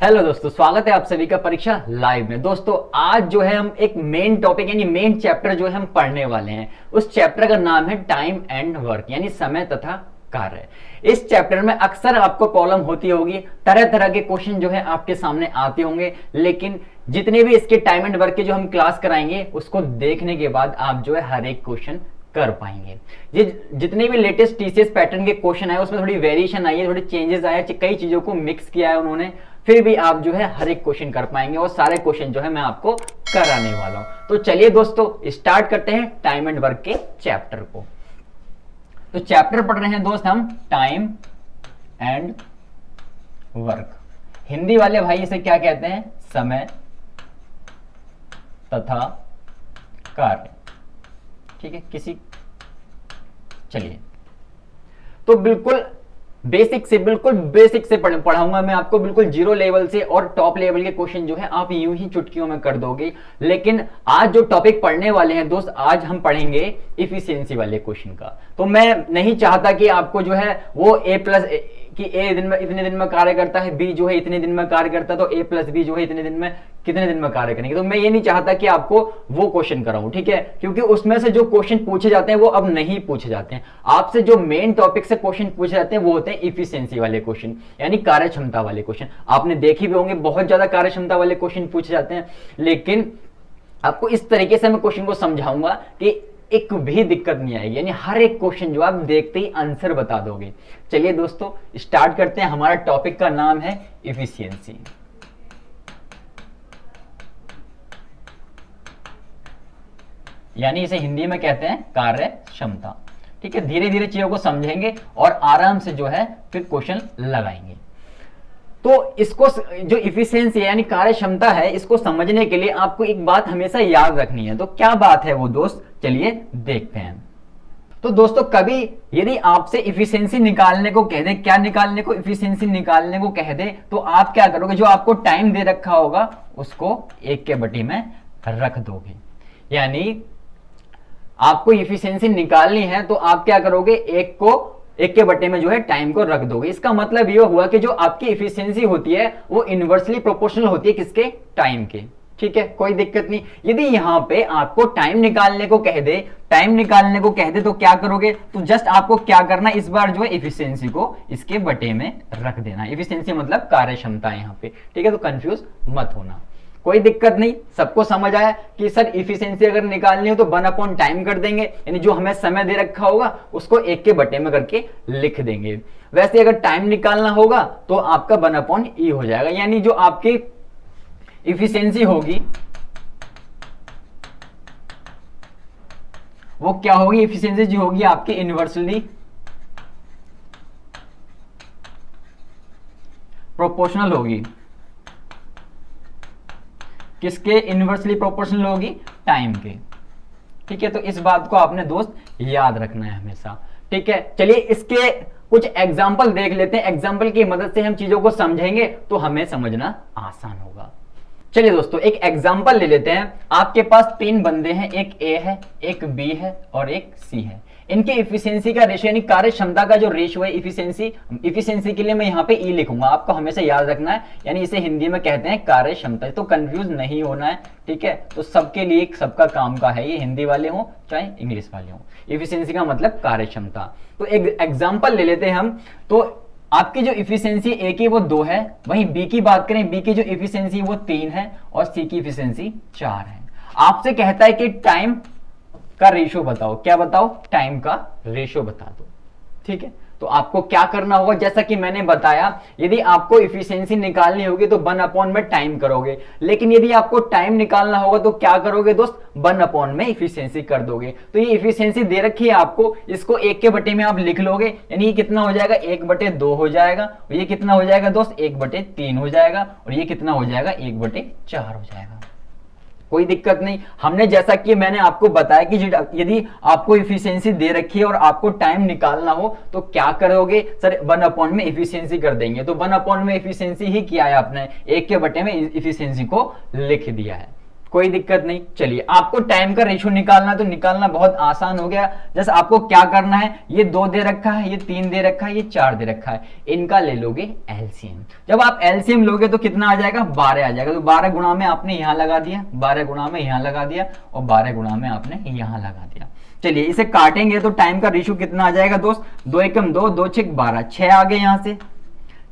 Hello दोस्तों, स्वागत है आप सभी का परीक्षा लाइव में। दोस्तों आज जो है हम एक मेन टॉपिक यानी मेन चैप्टर जो है हम पढ़ने वाले हैं। उस चैप्टर का नाम है टाइम एंड वर्क यानी समय तथा कार्य। इस चैप्टर में अक्सर आपको प्रॉब्लम होती होगी, तरह तरह के क्वेश्चन जो है आपके सामने आते होंगे, लेकिन जितने भी इसके टाइम एंड वर्क के जो हम क्लास कराएंगे उसको देखने के बाद आप जो है हर एक क्वेश्चन कर पाएंगे। जितने भी लेटेस्ट टीसीएस पैटर्न के क्वेश्चन आए उसमें थोड़ी वेरिएशन आई है, थोड़ी चेंजेस आए, कई चीजों को मिक्स किया है उन्होंने, फिर भी आप जो है हर एक क्वेश्चन कर पाएंगे और सारे क्वेश्चन जो है मैं आपको कराने वाला हूं। तो चलिए दोस्तों स्टार्ट करते हैं टाइम एंड वर्क के चैप्टर को। तो चैप्टर पढ़ रहे हैं दोस्त हम टाइम एंड वर्क। हिंदी वाले भाई इसे क्या कहते हैं? समय तथा कार्य। ठीक है, चलिए तो बिल्कुल बेसिक से पढ़ाऊंगा मैं आपको, बिल्कुल जीरो लेवल से, और टॉप लेवल के क्वेश्चन जो है आप यूं ही चुटकियों में कर दोगे। लेकिन आज जो टॉपिक पढ़ने वाले हैं दोस्त, आज हम पढ़ेंगे इफिशियंसी वाले क्वेश्चन का। तो मैं नहीं चाहता कि आपको जो है वो ए प्लस कि ए इतने दिन में कार्य करता है, बी जो है इतने दिन में कार्य करता है, तो ए प्लस बी जो है इतने दिन में कितने दिन में कार्य करेंगे। तो मैं ये नहीं चाहता कि आपको वो क्वेश्चन कराऊं, ठीक है, क्योंकि उसमें से जो क्वेश्चन पूछे जाते हैं वो अब नहीं पूछे जाते हैं। आपसे जो मेन टॉपिक से क्वेश्चन पूछे जाते हैं वो होते हैं इफिशियंसी वाले क्वेश्चन यानी कार्य क्षमता वाले क्वेश्चन। आपने देखे भी होंगे बहुत ज्यादा कार्य क्षमता वाले क्वेश्चन पूछे जाते हैं, लेकिन आपको इस तरीके से मैं क्वेश्चन को समझाऊंगा कि एक भी दिक्कत नहीं आएगी, यानी हर एक क्वेश्चन जो आप देखते ही आंसर बता दोगे। चलिए दोस्तों स्टार्ट करते हैं। हमारा टॉपिक का नाम है इफिशियंसी। यानी इसे हिंदी में कहते हैं कार्य क्षमता। ठीक है, धीरे धीरे चीजों को समझेंगे और आराम से जो है फिर क्वेश्चन लगाएंगे। तो इसको जो इफिशियंसी यानी कार्य क्षमता है, इसको समझने के लिए आपको एक बात हमेशा याद रखनी है। तो क्या बात है वो दोस्त, चलिए देखते हैं। तो दोस्तों कभी यदि आपसे इफिशियंसी निकालने को कह दे, क्या निकालने को? इफिशियंसी निकालने को कह दे, तो आप क्या करोगे? जो आपको टाइम दे रखा होगा उसको 1/2 में रख दोगे। यानी आपको इफिशियंसी निकालनी है तो आप क्या करोगे? 1/2 में जो है टाइम को रख दोगे। इसका मतलब यह हुआ कि जो आपकी इफिशियंसी होती है वो इनवर्सली प्रोपोर्शनल होती है किसके? टाइम के। ठीक है, कोई दिक्कत नहीं। यदि यहां पे आपको टाइम निकालने को कह दे तो क्या करोगे? तो जस्ट आपको क्या करना, इस बार जो है इफिशियंसी को इसके बटे में रख देना। इफिशियंसी मतलब कार्य क्षमता यहां पे। ठीक है, तो कंफ्यूज मत होना, कोई दिक्कत नहीं। सबको समझ आया कि सर इफिशियंसी अगर निकालनी हो तो 1/टाइम कर देंगे, यानी जो हमें समय दे रखा होगा उसको 1/2 में करके लिख देंगे। वैसे अगर टाइम निकालना होगा तो आपका 1/E हो जाएगा, यानी जो आपकी इफिशियंसी होगी वो क्या होगी? इफिशियंसी जो होगी आपकी इनवर्सली प्रोपोर्शनल होगी। किसके? इनवर्सली प्रोपोर्शनल होगी टाइम के। ठीक है, तो इस बात को आपने दोस्त याद रखना है हमेशा। ठीक है, चलिए इसके कुछ एग्जाम्पल देख लेते हैं। एग्जाम्पल की मदद से हम चीजों को समझेंगे तो हमें समझना आसान होगा। चलिए दोस्तों एक एग्जाम्पल ले लेते हैं। आपके पास 3 बंदे हैं, एक ए है, एक बी है और एक सी है। इनके इफिशियंसी का रेशियो यानी कार्य क्षमता का जो रेशियो है, इफिशियंसी के लिए मैं यहाँ पे ई लिखूंगा, आपको हमेशा याद रखना है। यानी इसे हिंदी में कहते हैं कार्य क्षमता, तो कंफ्यूज नहीं होना है। ठीक है, तो सबके लिए सबका काम का है ये, हिंदी वाले हो चाहे इंग्लिश वाले हो। इफिशियंसी का मतलब कार्य क्षमता। तो एक एग्जाम्पल ले लेते हैं हम। तो आपकी जो इफिशियंसी ए की वो 2 है, वहीं बी की बात करें, बी की जो इफिशियंसी वो 3 है और सी की इफिशियंसी 4 है। आपसे कहता है कि टाइम का रेशियो बताओ। क्या बताओ? टाइम का रेशियो बता दो। ठीक है, तो आपको क्या करना होगा? जैसा कि मैंने बताया, यदि आपको इफिशियंसी निकालनी होगी तो 1/में टाइम करोगे, लेकिन यदि आपको टाइम निकालना होगा तो क्या करोगे दोस्त? 1/ में इफिशियंसी कर दोगे। तो ये इफिशियंसी दे रखी है आपको, इसको 1/2 में आप लिख लोगे, यानी ये कितना हो जाएगा? 1/2 हो जाएगा। और ये कितना हो जाएगा दोस्त? 1/3 हो जाएगा। और ये कितना हो जाएगा? 1/4 हो जाएगा। कोई दिक्कत नहीं। हमने जैसा कि मैंने आपको बताया कि यदि आपको इफिशियंसी दे रखी है और आपको टाइम निकालना हो तो क्या करोगे? सर 1/ में इफिशियंसी कर देंगे। तो 1/ में इफिशियंसी ही किया है आपने, 1/2 में इफिशियंसी को लिख दिया है। कोई दिक्कत नहीं। चलिए आपको टाइम का रेशियो निकालना, तो निकालना बहुत आसान हो गया। जैसे आपको क्या करना है, ये 2 दे रखा है, ये 3 दे रखा है, ये 4 दे रखा है, इनका ले लोगे एलसीएम। जब आप एलसीएम लोगे तो कितना आ जाएगा, 12 आ जाएगा। तो 12 गुणा में आपने यहां लगा दिया, 12 गुणा में यहां लगा दिया और 12 गुणा में आपने यहां लगा दिया। चलिए इसे काटेंगे तो टाइम का रेशियो कितना आ जाएगा दोस्त, 2 एकम 2, 2 छक 12, 6 आ गए यहां से,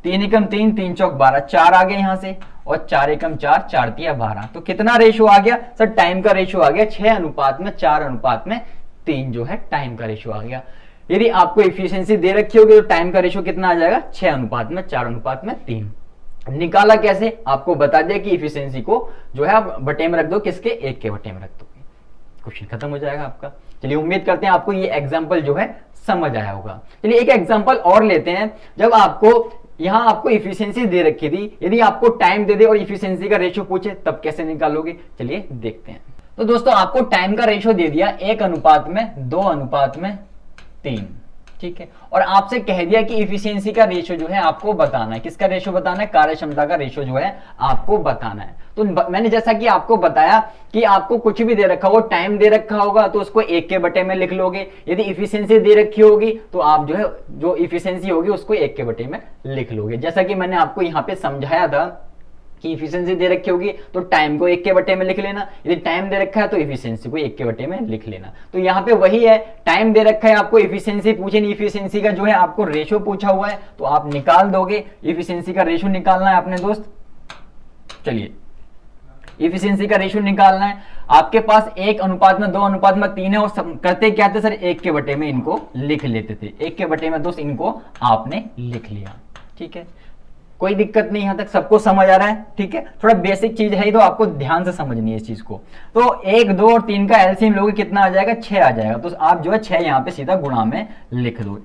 3 एकम 3, 3 चौक 12, 4 आ गए यहां से, और 4 एकम 4, 4 तिया 12। तो कितना रेशियो आ गया सर, टाइम का रेशियो आ गया 6:4:3 जो है टाइम का रेशियो आ गया। यदि आपको इफिशियंसी दे रखी होगी तो टाइम का रेशियो कितना आ जाएगा, 6:4:3। निकाला कैसे, आपको बता दिया कि इफिशियंसी को जो है आप बटे में रख दो, किसके, 1 के बटे में रख दो, क्वेश्चन खत्म हो जाएगा आपका। चलिए उम्मीद करते हैं आपको ये एग्जांपल जो है समझ आया होगा। चलिए एक एग्जांपल और लेते हैं। जब आपको यहां आपको इफिशियंसी दे रखी थी, यदि आपको टाइम दे दे और इफिशियंसी का रेशियो पूछे तब कैसे निकालोगे, चलिए देखते हैं। तो दोस्तों आपको टाइम का रेशियो दे दिया 1:2:3, ठीक है, और आपसे कह दिया कि इफिशियंसी का रेशियो जो है आपको बताना है। किसका रेशियो बताना है, कार्यक्षमता का रेशियो जो है आपको बताना है। तो मैंने जैसा कि आपको बताया कि आपको कुछ भी दे रखा हो, टाइम दे रखा होगा तो उसको 1 के बटे में लिख लोगे। यदि इफिशियंसी दे रखी होगी तो आप जो है जो इफिशियंसी होगी उसको 1 के बटे में लिख लोगे। जैसा कि मैंने आपको यहाँ पे समझाया था कि इफिशियंसी दे रखी होगी तो टाइम को 1 के बटे में लिख लेना, यदि टाइम दे रखा है तो इफिशियंसी को 1 के बटे में लिख लेना। तो यहाँ पे वही है, टाइम दे रखा है आपको, इफिशियंसी पूछे नहीं, इफिशियंसी का जो है आपको रेशियो पूछा हुआ है तो आप निकाल दोगे। इफिशियंसी का रेशियो निकालना है अपने दोस्त। चलिए इफिशियंसी का रेशियो निकालना है, आपके पास 1:2:3 है और करते क्या थे सर, 1 के बटे में इनको लिख लेते थे। 1 के बटे में दोस्त इनको आपने लिख लिया, ठीक है, कोई दिक्कत नहीं, यहां तक सबको समझ आ रहा है, ठीक है। थोड़ा बेसिक चीज है तो आपको ध्यान से समझनी है इस चीज को। तो 1, 2 और 3 का एलसीएम लोगे कितना आ जाएगा, 6 आ जाएगा। तो आप जो है 6 यहाँ पे सीधा गुणा में लिख दो,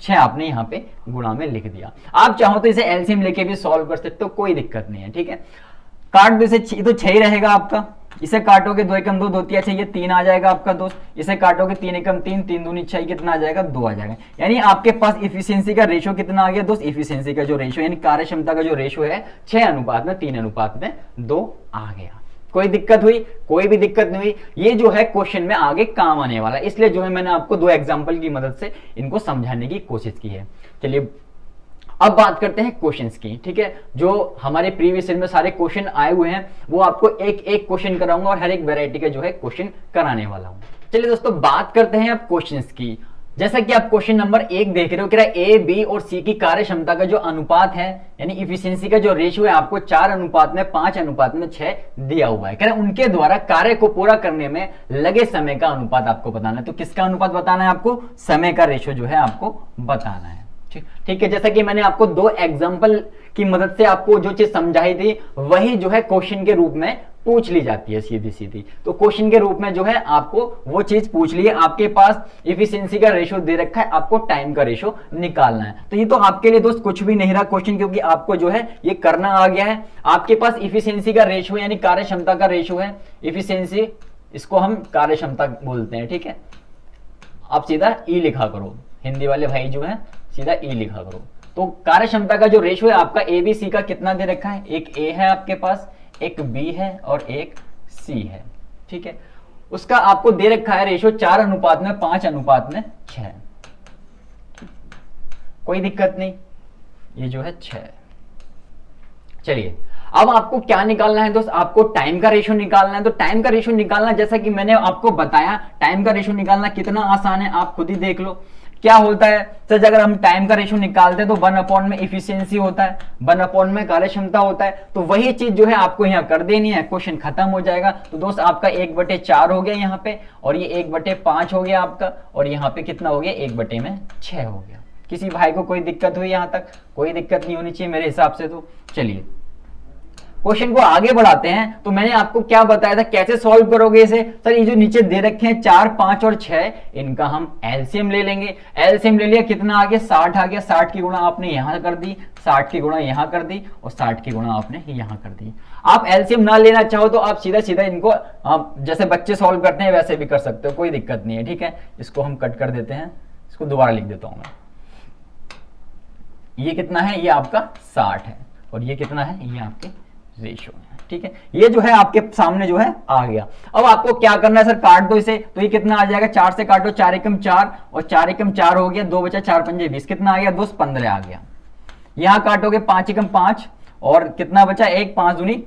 6 आपने यहाँ पे गुणा में लिख दिया। आप चाहो तो इसे एलसीएम लेके भी सॉल्व कर सकते हो, कोई दिक्कत नहीं है, ठीक है। काट दो इसे, तो 6 ही रहेगा आपका। इसे काटोगे 2 एकम 2, 2 तिया 6, ये 3 आ जाएगा आपका दोस्त। इसे काटोगे 3 एकम 3, 3 दूनी 6, कितना आ जाएगा, 2 आ जाएगा। यानी आपके पास इफिशियंसी का रेशियो कितना आ गया दोस्त, इफिशियंसी का जो रेशियो यानी कार्यक्षमता का जो रेशियो है 6:3:2 आ गया। कोई दिक्कत हुई, कोई भी दिक्कत नहीं हुई। ये जो है क्वेश्चन में आगे काम आने वाला है, इसलिए जो है मैंने आपको 2 एग्जाम्पल की मदद से इनको समझाने की कोशिश की है। चलिए अब बात करते हैं क्वेश्चंस की, ठीक है। जो हमारे प्रीवियस ईयर में सारे क्वेश्चन आए हुए हैं वो आपको एक एक क्वेश्चन कराऊंगा और हर एक वैरायटी के जो है क्वेश्चन कराने वाला हूं। चलिए दोस्तों बात करते हैं अब क्वेश्चंस की। जैसा कि आप क्वेश्चन नंबर 1 देख रहे हो कि ए, बी और सी की कार्य क्षमता का जो अनुपात है यानी इफिशियंसी का जो रेशियो है आपको 4:5:6 दिया हुआ है। कह रहे उनके द्वारा कार्य को पूरा करने में लगे समय का अनुपात आपको बताना है। तो किसका अनुपात बताना है आपको, समय का रेशियो जो है आपको बताना है, ठीक है। जैसा कि मैंने आपको 2 एग्जांपल की मदद से आपको जो चीज समझाई थी वही जो है क्वेश्चन के रूप में पूछ ली जाती है सीधी सीधी। तो क्वेश्चन के रूप में जो है आपको वो चीज पूछ ली है, आपके पास इफिशियंसी का रेशियो दे रखा है, आपको टाइम का रेशियो निकालना है। तो ये तो आपके लिए दोस्त कुछ भी नहीं रहा क्वेश्चन, क्योंकि आपको जो है ये करना आ गया है। आपके पास इफिशियंसी का रेशियो यानी कार्य क्षमता का रेशियो है, इफिशियंसी इसको हम कार्य क्षमता बोलते हैं, ठीक है। आप सीधा ई लिखा करो, हिंदी वाले भाई जो है सीधा ई लिखा करो। तो कार्य क्षमता का जो रेशियो है आपका ए बी सी का कितना दे रखा है, एक ए है आपके पास, एक बी है और एक सी है, ठीक है। उसका आपको दे रखा है रेशियो 4:5:6, कोई दिक्कत नहीं, ये जो है 6। चलिए अब आपको क्या निकालना है दोस्त, आपको टाइम का रेशियो निकालना है। तो टाइम का रेशियो निकालना जैसा कि मैंने आपको बताया, टाइम का रेशियो निकालना कितना आसान है आप खुद ही देख लो। क्या होता है सर, अगर हम टाइम का रेशियो निकालते हैं तो 1 में इफिशियंसी होता है, 1 में कार्य क्षमता होता है। तो वही चीज जो है आपको यहाँ कर देनी है, क्वेश्चन खत्म हो जाएगा। तो दोस्त आपका 1/4 हो गया यहाँ पे, और ये 1/5 हो गया आपका, और यहाँ पे कितना हो गया 1/6 हो गया। किसी भाई को कोई दिक्कत हुई यहाँ तक, कोई दिक्कत नहीं होनी चाहिए मेरे हिसाब से। तो चलिए क्वेश्चन को आगे बढ़ाते हैं। तो मैंने आपको क्या बताया था, कैसे सॉल्व करोगे इसे। सर ये जो नीचे दे रखे हैं 4, 5 और 6, इनका हम एलसीएम ले लेंगे। एलसीएम ले लिया, कितना आ गया 60 आ गया। 60 की गुणा आपने यहां कर दी, 60 की गुणा यहां कर दी और 60 की गुणा आपने यहां कर दी। आप एलसीएम ना लेना चाहो तो आप सीधा सीधा इनको आप जैसे बच्चे सॉल्व करते हैं वैसे भी कर सकते हो, कोई दिक्कत नहीं है, ठीक है। इसको हम कट कर देते हैं, इसको दोबारा लिख देता हूं मैं। ये कितना है, ये आपका 60 है, और ये कितना है, ये आपके रेशियो में, ठीक है। ये जो है आपके सामने जो है आ गया। अब आपको क्या करना है सर, काट दो इसे, तो ये कितना आ जाएगा, 4 से काटो, 4 एकम 4 और 4 एकम 4 हो गया, 2 बचा 4 पंजे 20, कितना आ गया दोस्त 15 आ गया। यहां काटोगे 5 एकम 5 और कितना बचा 1, 5 दूनी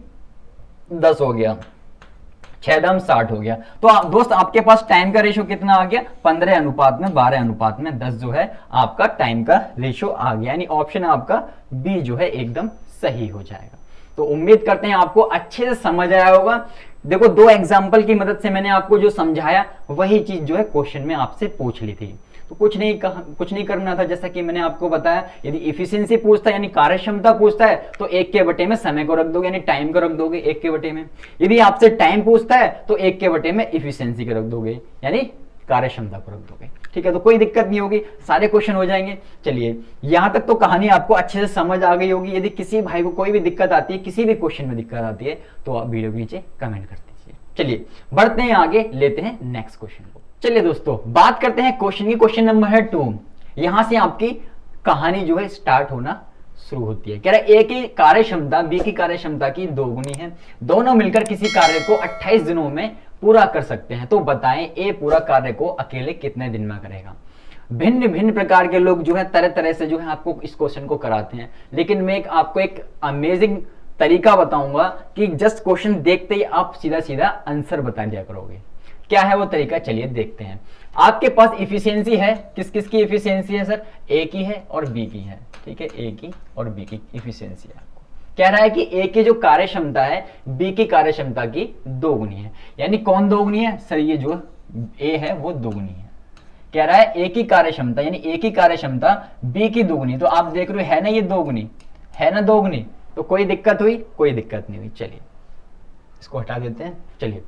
10 हो गया, 6 दम 60 हो गया। तो दोस्त आपके पास टाइम का रेशियो कितना आ गया, 15 अनुपात में 12 अनुपात में 10 जो है आपका टाइम का रेशियो आ गया, यानी ऑप्शन आपका बी जो है एकदम सही हो जाएगा। तो उम्मीद करते हैं आपको अच्छे से समझ आया होगा। देखो 2 एग्जाम्पल की मदद से मैंने आपको जो समझाया वही चीज जो है क्वेश्चन में आपसे पूछ ली थी। तो कुछ नहीं करना था, जैसा कि मैंने आपको बताया, यदि इफिशियंसी पूछता है यानी कार्यक्षमता पूछता है तो 1 के बटे में समय को रख दोगे, यानी टाइम को रख दोगे 1 के बटे में। यदि आपसे टाइम पूछता है तो 1 के बटे में इफिशियंसी को रख दोगे, यानी कार्यक्षमता को रख दोगे, ठीक है। तो कोई दिक्कत नहीं होगी, सारे क्वेश्चन हो जाएंगे। चलिए यहां तक तो कहानी आपको अच्छे से समझ आ गई होगी। यदि किसी भाई को कोई भी दिक्कत आती है, किसी भी क्वेश्चन में दिक्कत आती है, तो आप वीडियो के नीचे कमेंट कर दीजिए। चलिए बढ़ते हैं आगे, लेते हैं नेक्स्ट क्वेश्चन को। चलिए दोस्तों बात करते हैं क्वेश्चन की। क्वेश्चन नंबर है 2। यहां से आपकी कहानी जो है स्टार्ट होना शुरू होती है। कह रहा है ए की कार्यक्षमता बी की कार्यक्षमता की 2 गुनी है, दोनों मिलकर किसी कार्य को 28 दिनों में पूरा कर सकते हैं, तो बताएं ए पूरा कार्य को अकेले कितने दिन में करेगा। भिन्न भिन्न प्रकार के लोग जो है तरह तरह से जो है आपको इस क्वेश्चन को कराते हैं, लेकिन मैं आपको एक अमेजिंग तरीका बताऊंगा कि जस्ट क्वेश्चन देखते ही आप सीधा सीधा आंसर बता दिया करोगे। क्या है वो तरीका, चलिए देखते हैं। आपके पास इफिशियंसी है, किस किस की इफिशियंसी है सर, ए की है और बी की है, ठीक है। ए की और बी की इफिशियंसी है। आपको कह रहा है कि ए की जो कार्यक्षमता है बी की कार्यक्षमता की 2 गुनी है, यानी कौन 2 गुनी है सर, ये जो ए है वो 2 गुनी है। कह रहा है ए की कार्यक्षमता यानी ए की कार्यक्षमता बी की 2 गुनी, तो आप देख रहे हो है ना ये 2 गुनी, है ना 2 गुनी, तो कोई दिक्कत हुई, कोई दिक्कत नहीं हुई। चलिए इसको हटा देते हैं। चलिए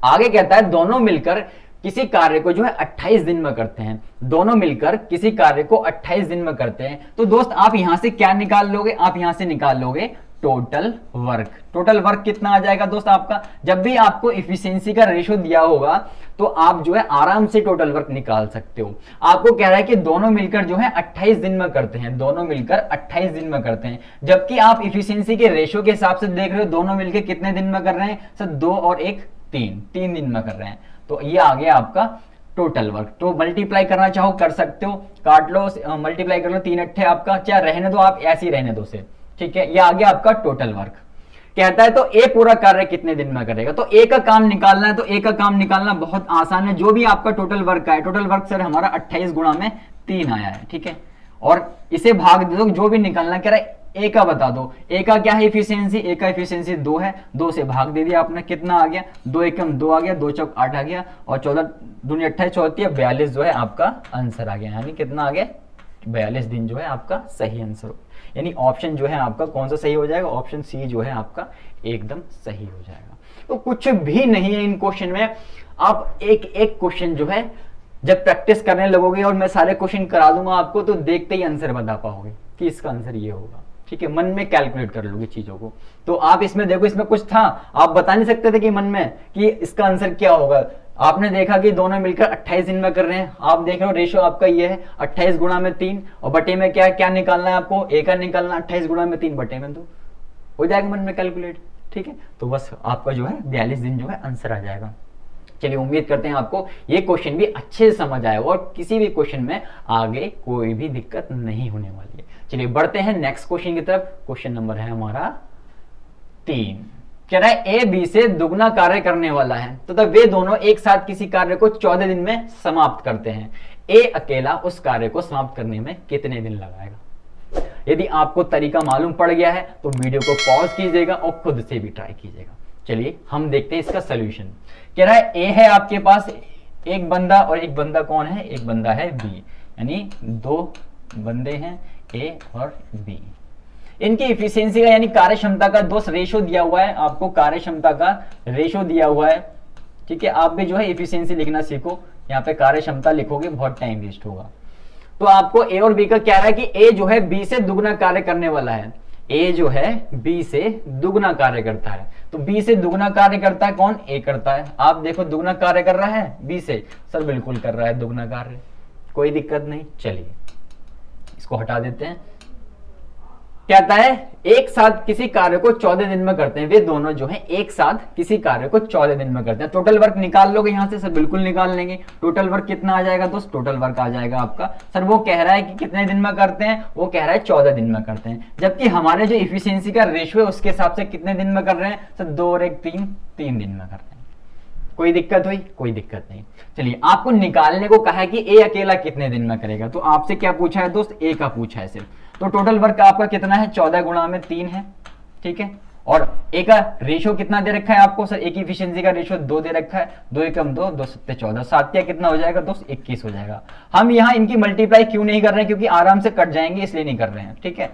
आगे कहता है दोनों मिलकर किसी कार्य को जो है 28 दिन में करते हैं, दोनों मिलकर किसी कार्य को 28 दिन में करते हैं। तो दोस्त आप यहां से क्या निकाल लोगे, आप यहां से निकाल लोगे टोटल वर्क। टोटल वर्क कितना आ जाएगा दोस्त आपका, जब भी आपको इफिशियंसी का रेशियो दिया होगा तो आप जो है आराम से टोटल वर्क निकाल सकते हो। आपको कह रहा है कि दोनों मिलकर जो है 28 दिन में करते हैं, दोनों मिलकर 28 दिन में करते हैं, जबकि आप इफिशियंसी के रेशियो के हिसाब से देख रहे हो दोनों मिलकर कितने दिन में कर रहे हैं सर, 2 और 1 3 दिन में कर रहे हैं। तो ये आ गया आपका टोटल वर्क। तो मल्टीप्लाई करना चाहो कर सकते हो, काट लो मल्टीप्लाई कर लो, 3 अट्ठे आपका, चाहे रहने दो आप ऐसे ही रहने दो से, ठीक है। ये आ गया आपका टोटल वर्क। कहता है तो ए पूरा कार्य कितने दिन में करेगा, तो ए का काम निकालना है, तो ए का काम निकालना बहुत आसान है। जो भी आपका टोटल वर्क है, टोटल वर्क सर हमारा 28 गुणा में 3 आया है, ठीक है। और इसे भाग दे दो, जो भी निकालना कह रहा है ए का बता दो। ए का क्या है इफिशियंसी, ए का इफिशियंसी 2 है, 2 से भाग दे दिया आपने, कितना आ गया 2 एकम 2 आ गया, 2 चौक 8 आ गया, और 14 दूनी 28 34 42 जो है आपका आंसर आ गया, यानी कितना आ गया 42 दिन जो है आपका सही आंसर हो, यानी ऑप्शन जो है आपका कौन सा सही हो जाएगा, ऑप्शन सी जो है आपका एकदम सही हो जाएगा। तो कुछ भी नहीं है इन क्वेश्चन में, आप एक एक क्वेश्चन जो है जब प्रैक्टिस करने लगोगे और मैं सारे क्वेश्चन करा दूंगा आपको, तो देखते ही आंसर बता पाओगे कि इसका आंसर ये होगा, ठीक है। मन में कैलकुलेट कर लोगे चीजों को। तो आप इसमें देखो, इसमें कुछ था, आप बता नहीं सकते थे कि मन में कि इसका आंसर क्या होगा। आपने देखा कि दोनों मिलकर 28 दिन में कर रहे हैं, आप देख रहे हो रेशियो आपका ये है 28 गुणा में 3, और बटे में क्या क्या निकालना है आपको, ए का निकालना, 28 गुणा में 3 बटे में 2 हो जाएगा मन में कैलकुलेट, ठीक है। तो बस आपका जो है 42 दिन जो है आंसर आ जाएगा। चलिए उम्मीद करते हैं आपको ये क्वेश्चन भी अच्छे से समझ आएगा और किसी भी क्वेश्चन में आगे कोई भी दिक्कत नहीं होने वाली है। चलिए बढ़ते हैं नेक्स्ट क्वेश्चन की तरफ। क्वेश्चन नंबर है हमारा 3। कह रहा है ए बी से दुगना कार्य करने वाला है, तो वे दोनों एक साथ किसी कार्य को 14 दिन में समाप्त करते हैं। ए अकेला उस कार्य को समाप्त करने में कितने दिन लगाएगा। यदि आपको तरीका मालूम पड़ गया है तो वीडियो को पॉज कीजिएगा और खुद से भी ट्राई कीजिएगा। चलिए हम देखते हैं इसका सोल्यूशन। कह रहा है ए है आपके पास एक बंदा, और एक बंदा कौन है, एक बंदा है बी, यानी 2 बंदे हैं ए और बी। इनकी इफिशियंसी का यानी कार्यक्षमता का दोस्त रेशो दिया हुआ है, आपको कार्यक्षमता का रेशो दिया हुआ है, ठीक है। आप भी जो है इफिशियंसी लिखना सीखो, यहाँ पे कार्यक्षमता लिखोगे बहुत टाइम वेस्ट होगा। तो आपको ए और बी का क्या है कि ए जो है बी से दुगना कार्य करने वाला है, ए जो है बी से दुगना कार्य करता है। तो बी से दुगना कार्य करता है कौन, ए करता है। आप देखो दुगना कार्य कर रहा है बी से, सर बिल्कुल कर रहा है दुगना कार्य, कोई दिक्कत नहीं। चलिए इसको हटा देते हैं। कहता है एक साथ किसी कार्य को 14 दिन में करते हैं, वे दोनों जो है एक साथ किसी कार्य को 14 दिन में करते हैं। टोटल वर्क निकाल लोगे यहां से सर, बिल्कुल निकाल लेंगे। टोटल वर्क कितना आ जाएगा दोस्त, टोटल वर्क आ जाएगा आपका सर, वो कह रहा है कि कितने दिन में करते हैं, वो कह रहा है 14 दिन में करते हैं, जबकि हमारे जो इफिशियंसी का रेशियो है उसके हिसाब से कितने दिन में कर रहे हैं सर, 2 और 1 3 3 दिन में कर रहे हैं। कोई दिक्कत हुई, कोई दिक्कत नहीं। चलिए आपको निकालने को कहा है कि ए अकेला कितने दिन में करेगा, तो आपसे क्या पूछा है दोस्त, ए का पूछा है सिर्फ। तो टोटल वर्क आपका कितना है, 14 गुणा में 3 है, ठीक है। और ए का रेशियो कितना दे रखा है आपको सर, ए की इफिशियंसी का रेशियो 2 दे रखा है, 2 एकम 2, 2 सत्ते 14, 7 या कितना हो जाएगा दोस्त, 21 हो जाएगा। हम यहाँ इनकी मल्टीप्लाई क्यों नहीं कर रहे हैं, क्योंकि आराम से कट जाएंगे इसलिए नहीं कर रहे हैं, ठीक है।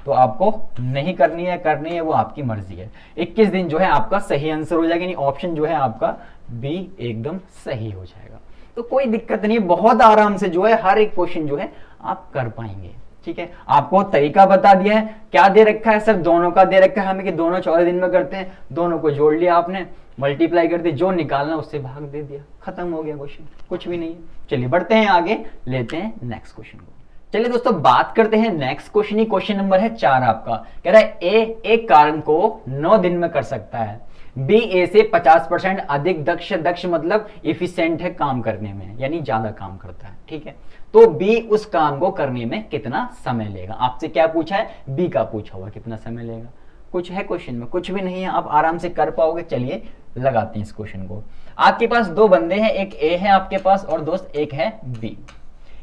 तो आपको नहीं करनी है वो आपकी मर्जी है। 21 दिन जो है आपका सही आंसर हो जाएगा, यानी ऑप्शन जो है आपका बी एकदम सही हो जाएगा। तो कोई दिक्कत नहीं, बहुत आराम से जो है हर एक क्वेश्चन जो है आप कर पाएंगे, ठीक है। आपको तरीका बता दिया है, क्या दे रखा है सर, दोनों का दे रखा है हमें कि दोनों 14 दिन में करते हैं, दोनों को जोड़ लिया आपने, मल्टीप्लाई कर दी, जो निकालना उससे भाग दे दिया, खत्म हो गया क्वेश्चन, कुछ भी नहीं है। चलिए बढ़ते हैं आगे, लेते हैं नेक्स्ट क्वेश्चन को। चलिए दोस्तों बात करते हैं नेक्स्ट क्वेश्चन ही, क्वेश्चन नंबर है 4 आपका। कह रहा है ए एक कारण को 9 दिन में कर सकता है, बी ए से 50% अधिक दक्ष मतलब इफिशिएंट है काम करने में, यानी ज्यादा काम करता है, ठीक है। तो बी उस काम को करने में कितना समय लेगा। आपसे क्या पूछा है, बी का पूछा हुआ, कितना समय लेगा। कुछ है क्वेश्चन में, कुछ भी नहीं है, आप आराम से कर पाओगे। चलिए लगाते हैं इस क्वेश्चन को। आपके पास 2 बंदे हैं, एक ए है आपके पास और दोस्त एक है बी।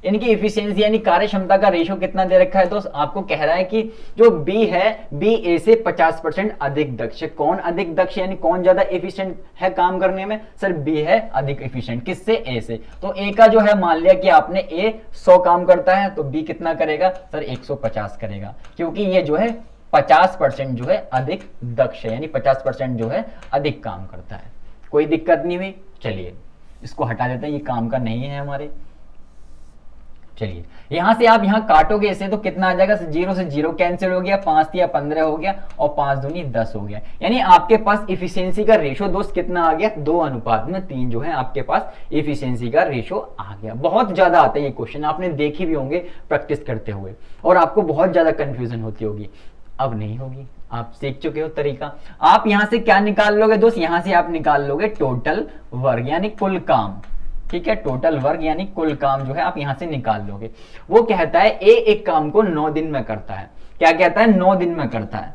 इनकी इफिशियंसी यानी कार्य क्षमता का रेशियो कितना दे रखा है दोस्त, आपको कह रहा है कि जो बी है बी ए से 50% अधिक दक्ष है। कौन अधिक दक्ष यानी कौन ज्यादा एफिशिएंट है काम करने में सर, बी है अधिक एफिशिएंट, किससे, ए से। तो ए का जो है मान लिया कि आपने ए 100 काम करता है, तो बी कितना करेगा सर 150 करेगा, क्योंकि ये जो है 50% जो है अधिक दक्ष है, यानी 50% जो है अधिक काम करता है। कोई दिक्कत नहीं हुई। चलिए इसको हटा देते हैं, ये काम का नहीं है हमारे। चलिए यहां से आप यहां काटोगे इसे तो कितना आ जाएगा, 0 से 0 कैंसिल हो गया, 5 या 15 हो गया और 5 दूनी 10 हो गया। यानी आपके पास इफिशियंसी का रेशो दोस्त कितना आ गया, 2:3 जो है आपके पास इफिशियंसी का रेशो आ गया। बहुत ज्यादा आता है ये क्वेश्चन, आपने देखे भी होंगे प्रैक्टिस करते हुए, और आपको बहुत ज्यादा कंफ्यूजन होती होगी। अब नहीं होगी, आप सीख चुके हो तरीका। आप यहां से क्या निकाल लोगे दोस्त, यहां से आप निकाल लोगे टोटल वर्क यानी कुल काम, ठीक है। टोटल वर्क यानी कुल काम जो है आप यहां से निकाल लोगे। वो कहता है ए एक काम को 9 दिन में करता है। क्या कहता है, 9 दिन में करता है,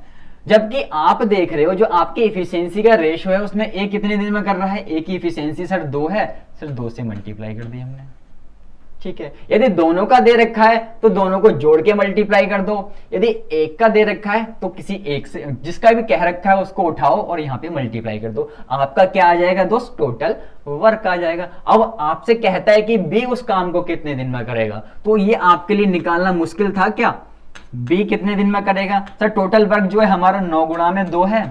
जबकि आप देख रहे हो जो आपकी इफिशियंसी का रेशो है उसमें ए कितने दिन में कर रहा है, ए की इफिशियंसी सर 2 है, सर 2 से मल्टीप्लाई कर दी हमने, ठीक है। यदि दोनों का दे रखा है तो दोनों को जोड़ के मल्टीप्लाई कर दो, यदि एक का दे रखा है तो किसी एक से जिसका भी कह रखा है उसको उठाओ और यहाँ पे मल्टीप्लाई कर दो। आपका क्या आ जाएगा दोस्त, टोटल वर्क आ जाएगा। अब आपसे कहता है कि बी उस काम को कितने दिन में करेगा, तो ये आपके लिए निकालना मुश्किल था क्या, बी कितने दिन में करेगा। सर टोटल वर्क जो है हमारा 9 गुणा में 2 है,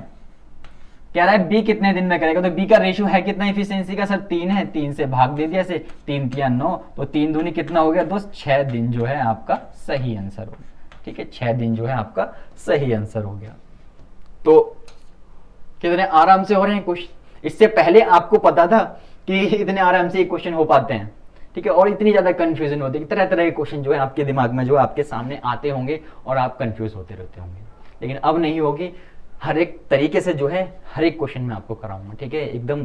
कह रहा है बी कितने दिन में करेगा, तो बी का रेशियो है कितना इफिशियंसी का सर 3 है, 3 से भाग दे दिया से 3 तिया 9, तो 3 दूनी कितना हो गया दोस्त 6 दिन जो है आपका सही आंसर हो गया, ठीक है। 6 दिन जो है आपका सही आंसर हो गया। तो कितने आराम से हो रहे हैं क्वेश्चन, इससे पहले आपको पता था कि इतने आराम से ये क्वेश्चन हो पाते हैं, ठीक है। और इतनी ज्यादा कंफ्यूजन होती है, तरह तरह के क्वेश्चन जो है आपके दिमाग में जो है आपके सामने आते होंगे और आप कंफ्यूज होते रहते होंगे, लेकिन अब नहीं होगी। हर एक तरीके से जो है हर एक क्वेश्चन में आपको कराऊंगा, ठीक है। एकदम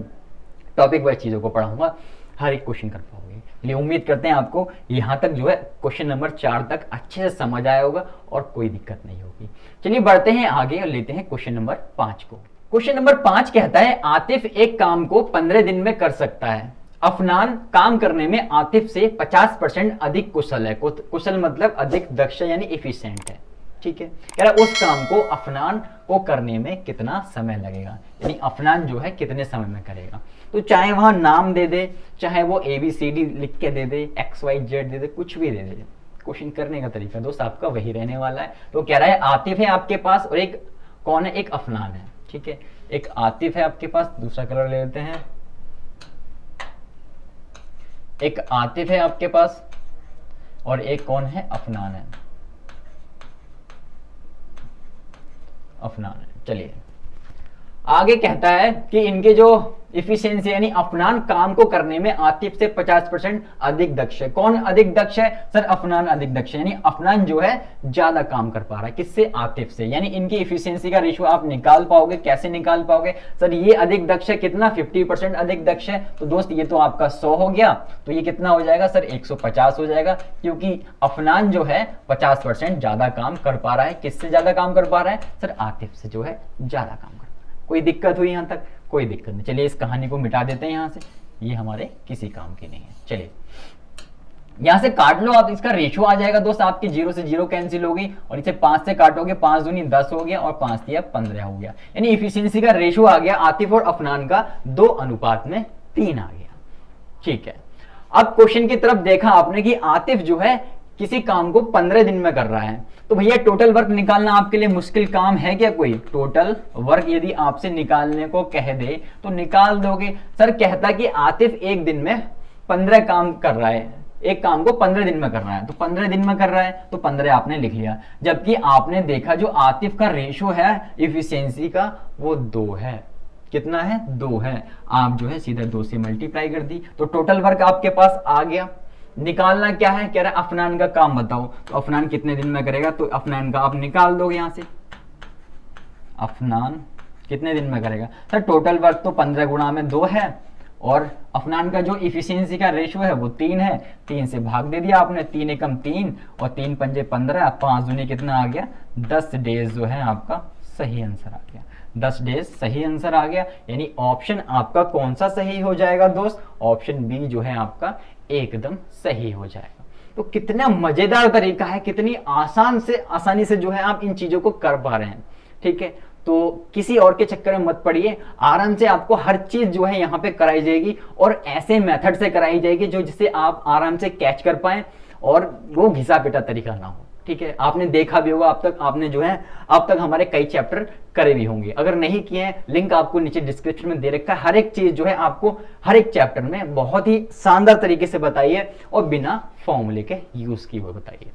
टॉपिक वाइज चीजों को पढ़ाऊंगा, हर एक क्वेश्चन कर पाओगे। इसलिए उम्मीद करते हैं आपको यहाँ तक जो है क्वेश्चन नंबर 4 तक अच्छे से समझ आया होगा और कोई दिक्कत नहीं होगी। चलिए बढ़ते हैं आगे और लेते हैं क्वेश्चन नंबर 5 को। क्वेश्चन नंबर 5 कहता है आतिफ एक काम को 15 दिन में कर सकता है। अफनान काम करने में आतिफ से 50% अधिक कुशल है। कुशल मतलब अधिक दक्ष यानी इफिशिएंट है, ठीक है। कह रहा उस काम को अफनान को करने में कितना समय लगेगा, यानी अफनान जो है कितने समय में करेगा। तो चाहे वहां नाम दे दे, चाहे वो ABCD लिख के दे दे, XYZ दे दे, कुछ भी दे दे, क्वेश्चन करने का तरीका दोस्त आपका वही रहने वाला है। तो कह रहा है आतिफ है आपके पास और एक कौन है, एक अफनान है, ठीक है। एक आतिफ है आपके पास, दूसरा कलर ले लेते हैं, एक आतिफ है आपके पास और एक कौन है, अफनान है, अफनान है। चलिए आगे कहता है कि इनके जो इफिशियंसी यानी अफनान काम को करने में आतिफ से 50% अधिक दक्ष है। कौन अधिक दक्ष है सर? अफनान अधिक दक्ष है, यानी अफनान जो है ज्यादा काम कर पा रहा है। किससे? आतिफ से। यानी इनकी इफिशियंसी का रेशियो आप निकाल पाओगे। कैसे निकाल पाओगे सर? ये अधिक दक्ष है, कितना? 50% अधिक दक्ष है। तो दोस्त ये तो आपका 100 हो गया, तो ये कितना हो जाएगा सर? 150 हो जाएगा, क्योंकि अफनान जो है 50% ज्यादा काम कर पा रहा है। किससे ज्यादा काम कर पा रहा है सर? आतिफ से जो है ज्यादा काम कर पा रहा है। कोई दिक्कत हुई यहां तक? कोई दिक्कत नहीं। चलिए इस कहानी को मिटा देते हैं यहां से, ये हमारे किसी काम की नहीं है। चलिए यहां से काट लो आप, इसका रेशियो आ जाएगा दोस्त आपकी 0 से 0 कैंसिल होगी, और इसे 5 से काटोगे, 5 दूनी 10 हो गया, और 5 तिया 15 हो गया। यानी इफिशियंसी का रेशियो आ गया आतिफ और अफनान का 2:3 आ गया। ठीक है, अब क्वेश्चन की तरफ देखा आपने कि आतिफ जो है किसी काम को 15 दिन में कर रहा है। तो भैया टोटल वर्क निकालना आपके लिए मुश्किल काम है क्या? कोई टोटल वर्क यदि आपसे निकालने को कह दे तो निकाल दोगे। सर कहता कि आतिफ एक दिन में 15 काम कर रहा है, एक काम को 15 दिन में कर रहा है, तो 15 दिन में कर रहा है तो 15 आपने लिख लिया। जबकि आपने देखा जो आतिफ का रेशियो है इफिशियंसी का वो 2 है। कितना है? 2 है। आप जो है सीधा 2 से मल्टीप्लाई कर दी, तो टोटल वर्क आपके पास आ गया। निकालना क्या है? कह रहा है अफनान का काम बताओ, तो अफनान कितने दिन में करेगा? तो अफनान का आप निकाल दोगे यहां से। अफनान कितने दिन में करेगा सर? टोटल वर्क तो 15 गुणा में 2 है, और अफनान का जो इफिशियंसी का रेशियो है वो 3 है। 3 से भाग दे दिया आपने, 3 एकम 3 और 3 पंजे 15, 5 दूनी कितना आ गया? 10 डेज जो है आपका सही आंसर आ गया। 10 डेज सही आंसर आ गया। यानी ऑप्शन आपका कौन सा सही हो जाएगा दोस्त? ऑप्शन बी जो है आपका एकदम सही हो जाएगा। तो कितना मजेदार तरीका है, कितनी आसानी से जो है आप इन चीजों को कर पा रहे हैं। ठीक है, तो किसी और के चक्कर में मत पड़िए, आराम से आपको हर चीज जो है यहाँ पे कराई जाएगी, और ऐसे मेथड से कराई जाएगी जो जिससे आप आराम से कैच कर पाए और वो घिसा पिटा तरीका ना हो। ठीक है, आपने देखा भी होगा, अब तक आपने जो है अब तक हमारे कई चैप्टर करे भी होंगे। अगर नहीं किए हैं, लिंक आपको नीचे डिस्क्रिप्शन में दे रखा है। हर एक चीज जो है आपको हर एक चैप्टर में बहुत ही शानदार तरीके से बताइए और बिना फॉर्मूले के यूज की हुए बताइए।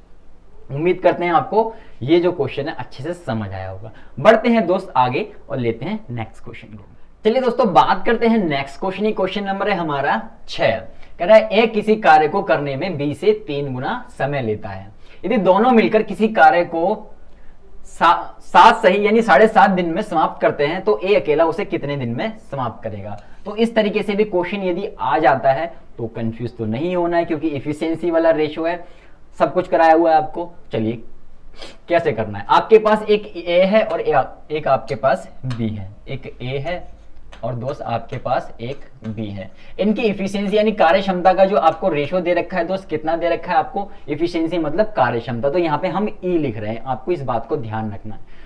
उम्मीद करते हैं आपको ये जो क्वेश्चन है अच्छे से समझ आया होगा। बढ़ते हैं दोस्त आगे और लेते हैं नेक्स्ट क्वेश्चन को। चलिए दोस्तों बात करते हैं नेक्स्ट क्वेश्चन ही। क्वेश्चन नंबर है हमारा 6। कह रहा है ए किसी कार्य को करने में बी से 3 गुना समय लेता है। यदि दोनों मिलकर किसी कार्य को 7 सही यानी 7.5 दिन में समाप्त करते हैं तो ए अकेला उसे कितने दिन में समाप्त करेगा। तो इस तरीके से भी क्वेश्चन यदि आ जाता है तो कंफ्यूज तो नहीं होना है, क्योंकि इफिशियंसी वाला रेशियो है, सब कुछ कराया हुआ है आपको। चलिए कैसे करना है। आपके पास एक ए है और एक आपके पास बी है। एक ए है और दोस्त आपके पास एक बी है। इनकी इफिशियंसी यानी कार्य क्षमता का जो आपको रेशियो दे रखा है दोस्त, कितना दे रखा है आपको? इफिशियंसी मतलब कार्य क्षमता, तो यहाँ पे हम ई लिख रहे हैं, आपको इस बात को ध्यान रखना है।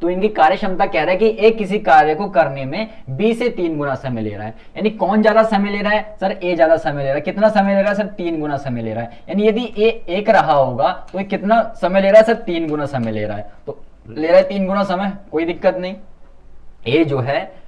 तो इनकी कार्य क्षमता कह रहा है कि ए किसी कार्य को करने में बी से 3 गुना समय ले रहा है। यानी कौन ज्यादा समय ले रहा है सर? ए ज्यादा समय ले रहा है। कितना समय ले रहा है सर? 3 गुना समय ले रहा है। यानी यदि ए 1 रहा होगा तो ये कितना समय ले रहा है सर? 3 गुना समय ले रहा है। तो ले रहा है 3 गुना समय, कोई दिक्कत नहीं। ए जो है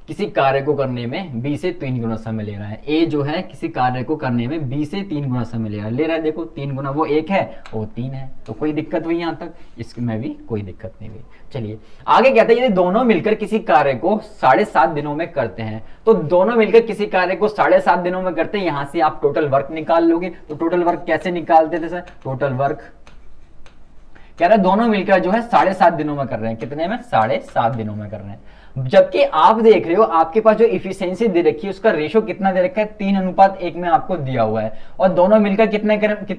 किसी कार्य को करने में बी से 3 गुना समय ले रहा है। ए जो है किसी कार्य को करने में बी से 3 गुना समय ले रहा है। देखो 3 गुना, वो 1 है वो 3 है, तो कोई दिक्कत हुई यहाँ तक? इसमें भी कोई दिक्कत नहीं हुई। चलिए आगे कहते हैं यदि दोनों मिलकर किसी कार्य को 7.5 दिनों में करते हैं, तो दोनों मिलकर किसी कार्य को 7.5 दिनों में करते हैं। यहां से आप टोटल वर्क निकाल लोगे। तो टोटल वर्क कैसे निकालते थे सर? टोटल वर्क कह रहा है दोनों मिलकर जो है 7.5 दिनों में कर रहे हैं। कितने में? 7.5 दिनों में कर रहे हैं। जबकि आप देख रहे हो आपके पास जो इफिशियंसी दे रखी है उसका रेशियो कितना दे रखा है? 3:1 में आपको दिया हुआ है। और दोनों मिलकर कितने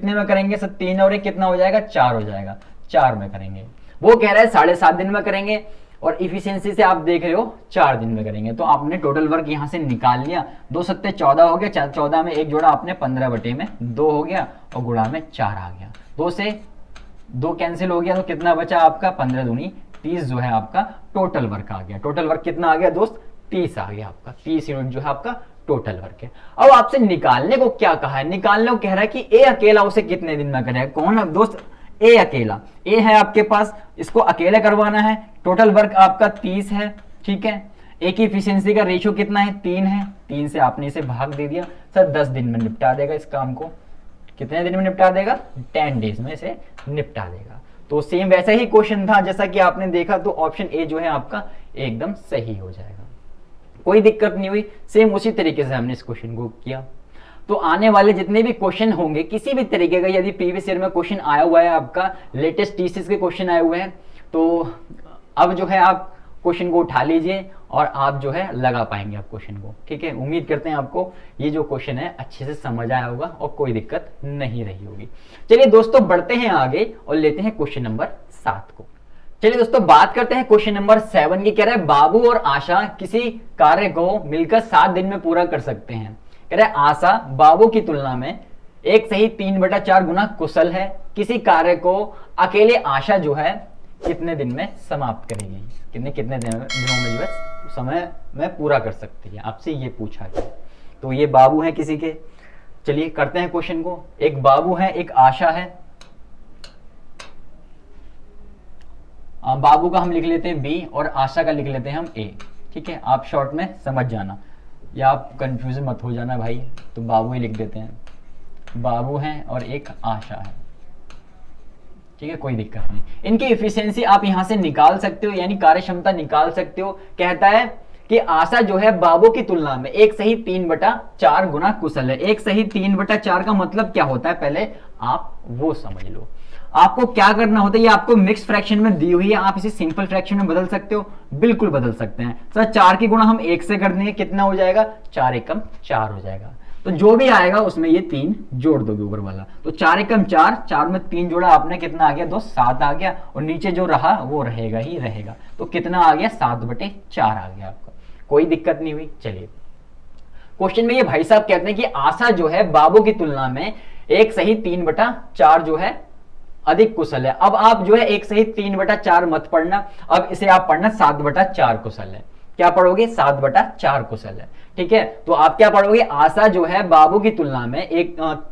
में करेंगे सर? 3 और 1 कितना हो जाएगा? 4 हो जाएगा। 4 में करेंगे। वो कह रहा है 7.5 दिन में करेंगे, और इफिशियंसी से आप देख रहे हो 4 दिन में करेंगे। तो आपने टोटल वर्क यहां से निकाल लिया। 2 सत्ते 14 हो गया, 14 में 1 जोड़ा आपने 15/2 हो गया, और गुणा में 4 आ गया। 2 से 2 कैंसिल हो गया, तो कितना बचा आपका? 15 दूनी 30 जो है आपका टोटल वर्क आ गया। टोटल वर्क कितना आ गया दोस्त? 30 आ गया आपका। 30 यूनिट जो है आपका टोटल वर्क है। अब आपसे निकालने को क्या कहा है? निकालने को कह रहा है कि ए अकेला उसे कितने दिन में करेगा। कौन है दोस्त? ए अकेला। ए है आपके पास, इसको अकेले करवाना है। टोटल वर्क आपका 30 है। ठीक है, ए की इफिशियंसी का रेशियो कितना है? 3 है। 3 से आपने इसे भाग दे दिया। सर 10 दिन में निपटा देगा इस काम को। कितने दिन में निपटा देगा? 10 डेज में इसे निपटा देगा। तो सेम वैसा ही क्वेश्चन था जैसा कि आपने देखा, तो ऑप्शन ए जो है आपका एकदम सही हो जाएगा। कोई दिक्कत नहीं हुई। सेम उसी तरीके से हमने इस क्वेश्चन को किया। तो आने वाले जितने भी क्वेश्चन होंगे किसी भी तरीके का, यदि प्रीवियस ईयर में क्वेश्चन आया हुआ है आपका, लेटेस्ट टीसीएस के क्वेश्चन आए हुए हैं, तो अब जो है आप क्वेश्चन को उठा लीजिए और आप जो है लगा पाएंगे आप क्वेश्चन को। ठीक है, उम्मीद करते हैं आपको ये जो क्वेश्चन है अच्छे से समझ आया होगा और कोई दिक्कत नहीं रही होगी। चलिए दोस्तों बढ़ते हैं आगे और लेते हैं क्वेश्चन नंबर 7 को। चलिए दोस्तों बात करते हैं क्वेश्चन नंबर 7 की। कह रहा है बाबू और आशा किसी कार्य को मिलकर 7 दिन में पूरा कर सकते हैं। कह रहा है आशा बाबू की तुलना में 1 से ही 3/4 गुना कुशल है। किसी कार्य को अकेले आशा जो है कितने दिन में समाप्त करेगी, कितने दिनों में जो है समय में पूरा कर सकती है, आपसे ये पूछा गया। तो ये बाबू है किसी के। चलिए करते हैं क्वेश्चन को। एक बाबू है, एक आशा है। बाबू का हम लिख लेते हैं बी और आशा का लिख लेते हैं हम ए। ठीक है, आप शॉर्ट में समझ जाना या आप कंफ्यूजन मत हो जाना भाई, तो बाबू ही लिख देते हैं। बाबू है और एक आशा है। ठीक है, कोई दिक्कत नहीं। इनकी एफिशिएंसी आप यहां से निकाल सकते हो, यानी कार्य क्षमता निकाल सकते हो। कहता है कि आशा जो है बाबू की तुलना में 1 से ही 3/4 गुना कुशल है। 1 से ही 3/4 का मतलब क्या होता है, पहले आप वो समझ लो। आपको क्या करना होता है, ये आपको मिक्स फ्रैक्शन में दी हुई है, आप इसे सिंपल फ्रैक्शन में बदल सकते हो, बिल्कुल बदल सकते हैं। सर 4 की गुणा हम 1 से कर देंगे, कितना हो जाएगा, 4 एकम 4 हो जाएगा। तो जो भी आएगा उसमें ये 3 जोड़ दोगे ऊपर वाला, तो 4 एकम 4, 4 में 3 जोड़ा आपने, कितना आ गया, 2, 7 आ गया। और नीचे जो रहा वो रहेगा ही रहेगा, तो कितना आ गया, 7/4 आ गया आपका। कोई दिक्कत नहीं हुई। चलिए क्वेश्चन में ये भाई साहब कहते हैं कि आशा जो है बाबू की तुलना में 1 से ही 3/4 जो है अधिक कुशल है। अब आप जो है 1 से ही 3/4 मत पढ़ना, अब इसे आप पढ़ना 7/4 कुशल है। क्या पढ़ोगे, 7/4 कुशल है। ठीक है, तो आप क्या पढ़ोगे, आशा जो है बाबू की तुलना में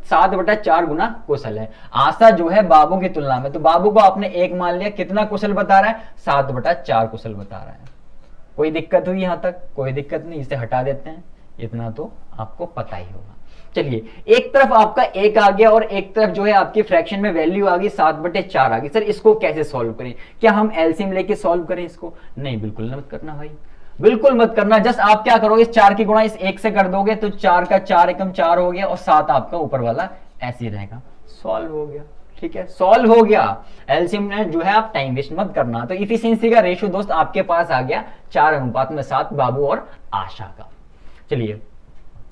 7/4 गुना कुशल है। आशा जो है बाबू की तुलना में, तो बाबू को आपने 1 मान लिया, कितना कुशल बता रहा है, 7/4 कुशल बता रहा है। कोई दिक्कत हुई यहां तक, कोई दिक्कत नहीं, इसे हटा देते हैं, इतना तो आपको पता ही होगा। चलिए एक तरफ आपका 1 आ गया और एक तरफ जो है आपकी फ्रैक्शन में वैल्यू आ गई 7/4 आ गई। सर इसको कैसे सॉल्व करें, क्या हम एलसीएम लेके सॉल्व करें इसको, नहीं बिल्कुल मत करना भाई, बिल्कुल मत करना। जस्ट आप क्या करोगे, इस 4 की गुणा इस 1 से कर दोगे, तो 4 का 4 एकम 4 हो गया और 7 आपका ऊपर वाला ऐसे ही रहेगा, सॉल्व हो गया। ठीक है, सॉल्व हो गया। एलसीएम ने जो है आप टाइम वेस्ट मत करना। तो इफिशिएंसी का रेशियो दोस्त आपके पास आ गया 4:7 बाबू और आशा का। चलिए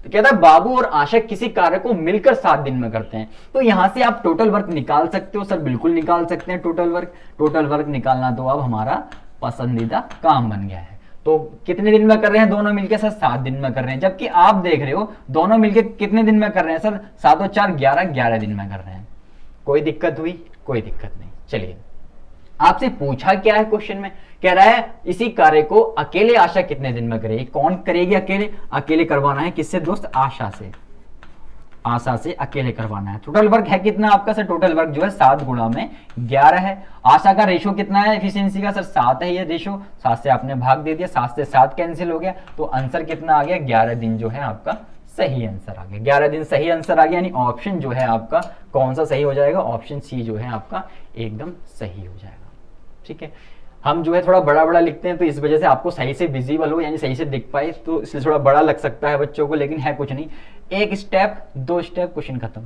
तो कहता है बाबू और आशा किसी कार्य को मिलकर 7 दिन में करते हैं। तो यहां से आप टोटल वर्क निकाल सकते हो, सर बिल्कुल निकाल सकते हैं टोटल वर्क। टोटल वर्क निकालना तो अब हमारा पसंदीदा काम बन गया है। तो कितने दिन में कर रहे हैं दोनों मिलकर, सर 7 दिन में कर रहे हैं। जबकि आप देख रहे हो दोनों मिलकर कितने दिन में कर रहे हैं, सर 7 और 4 11 दिन में कर रहे हैं। कोई दिक्कत हुई, कोई दिक्कत नहीं। चलिए आपसे पूछा क्या है क्वेश्चन में, कह रहा है इसी कार्य को अकेले आशा कितने दिन में करेगी। कौन करेगी अकेले, अकेले करवाना है किससे दोस्त, आशा से। आशा से अकेले करवाना है। टोटल वर्क है कितना आपका, सर टोटल वर्क जो है 7 गुणा में 11 है। आशा का रेशो कितना है एफिशिएंसी का, सर 7 है ये रेशो, 7 से आपने भाग दे दिया, 7 से 7 कैंसिल हो गया, तो आंसर कितना आ गया, 11 दिन जो है आपका सही आंसर आ गया। 11 दिन सही आंसर आ गया, यानी ऑप्शन जो है आपका कौन सा सही हो जाएगा, ऑप्शन सी जो है आपका एकदम सही हो जाएगा। ठीक है, हम जो है थोड़ा बड़ा बड़ा लिखते हैं, तो इस वजह से आपको सही से विजिबल हो, यानी सही से दिख पाए, तो इसलिए थोड़ा बड़ा लग सकता है बच्चों को, लेकिन है कुछ नहीं, 1 स्टेप 2 स्टेप क्वेश्चन खत्म।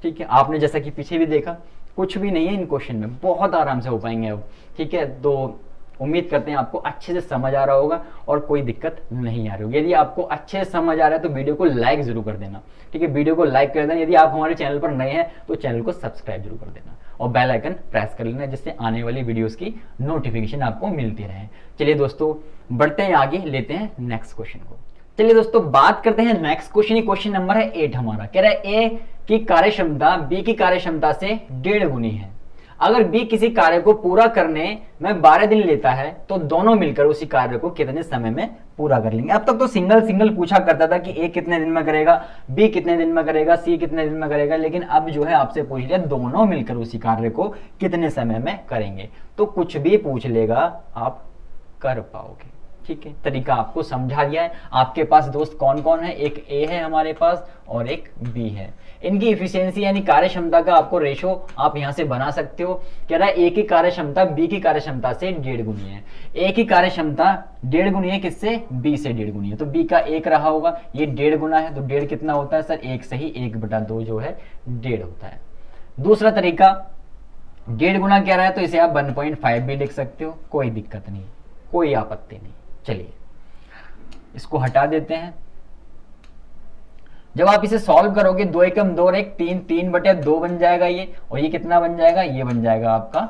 ठीक है, आपने जैसा कि पीछे भी देखा कुछ भी नहीं है इन क्वेश्चन में, बहुत आराम से हो पाएंगे अब। ठीक है, तो उम्मीद करते हैं आपको अच्छे से समझ आ रहा होगा और कोई दिक्कत नहीं आ रही होगी। यदि आपको अच्छे से समझ आ रहा है तो वीडियो को लाइक जरूर कर देना। ठीक है, वीडियो को लाइक कर देना। यदि आप हमारे चैनल पर नए हैं तो चैनल को सब्सक्राइब जरूर कर देना और बेल आइकन प्रेस कर लेना, जिससे आने वाली वीडियोस की नोटिफिकेशन आपको मिलती रहे। चलिए दोस्तों बढ़ते हैं आगे, लेते हैं नेक्स्ट क्वेश्चन को। चलिए दोस्तों बात करते हैं नेक्स्ट क्वेश्चन। क्वेश्चन नंबर है 8 हमारा। कह रहा है ए की कार्य क्षमता बी की कार्य क्षमता से 1.5 गुनी है। अगर बी किसी कार्य को पूरा करने में 12 दिन लेता है तो दोनों मिलकर उसी कार्य को कितने समय में पूरा कर लेंगे। अब तक तो सिंगल सिंगल पूछा करता था कि ए कितने दिन में करेगा, बी कितने दिन में करेगा, सी कितने दिन में करेगा, लेकिन अब जो है आपसे पूछ लिया दोनों मिलकर उसी कार्य को कितने समय में करेंगे। तो कुछ भी पूछ लेगा आप कर पाओगे। ठीक है, तरीका आपको समझा दिया है। आपके पास दोस्त कौन कौन है, एक ए है हमारे पास और एक बी है। इनकी इफिशियंसी यानी कार्य क्षमता का आपको रेशो आप यहां से बना सकते हो। कह रहा है ए की कार्य क्षमता बी की कार्य क्षमता से 1.5 गुनी है। ए की कार्य क्षमता 1.5 गुनी है किससे, बी से 1.5 गुनी है, तो बी का 1 रहा होगा, ये 1.5 गुना है, तो 1.5 कितना होता है सर, 1 सही 1/2 जो है 1.5 होता है। दूसरा तरीका 1.5 गुना कह रहा है तो इसे आप 1.5 भी लिख सकते हो, कोई दिक्कत नहीं, कोई आपत्ति नहीं। चलिए इसको हटा देते हैं। जब आप इसे सॉल्व करोगे 2 एकम 2 और 1 3, 3/2 बन जाएगा ये, और ये कितना बन जाएगा, ये बन जाएगा आपका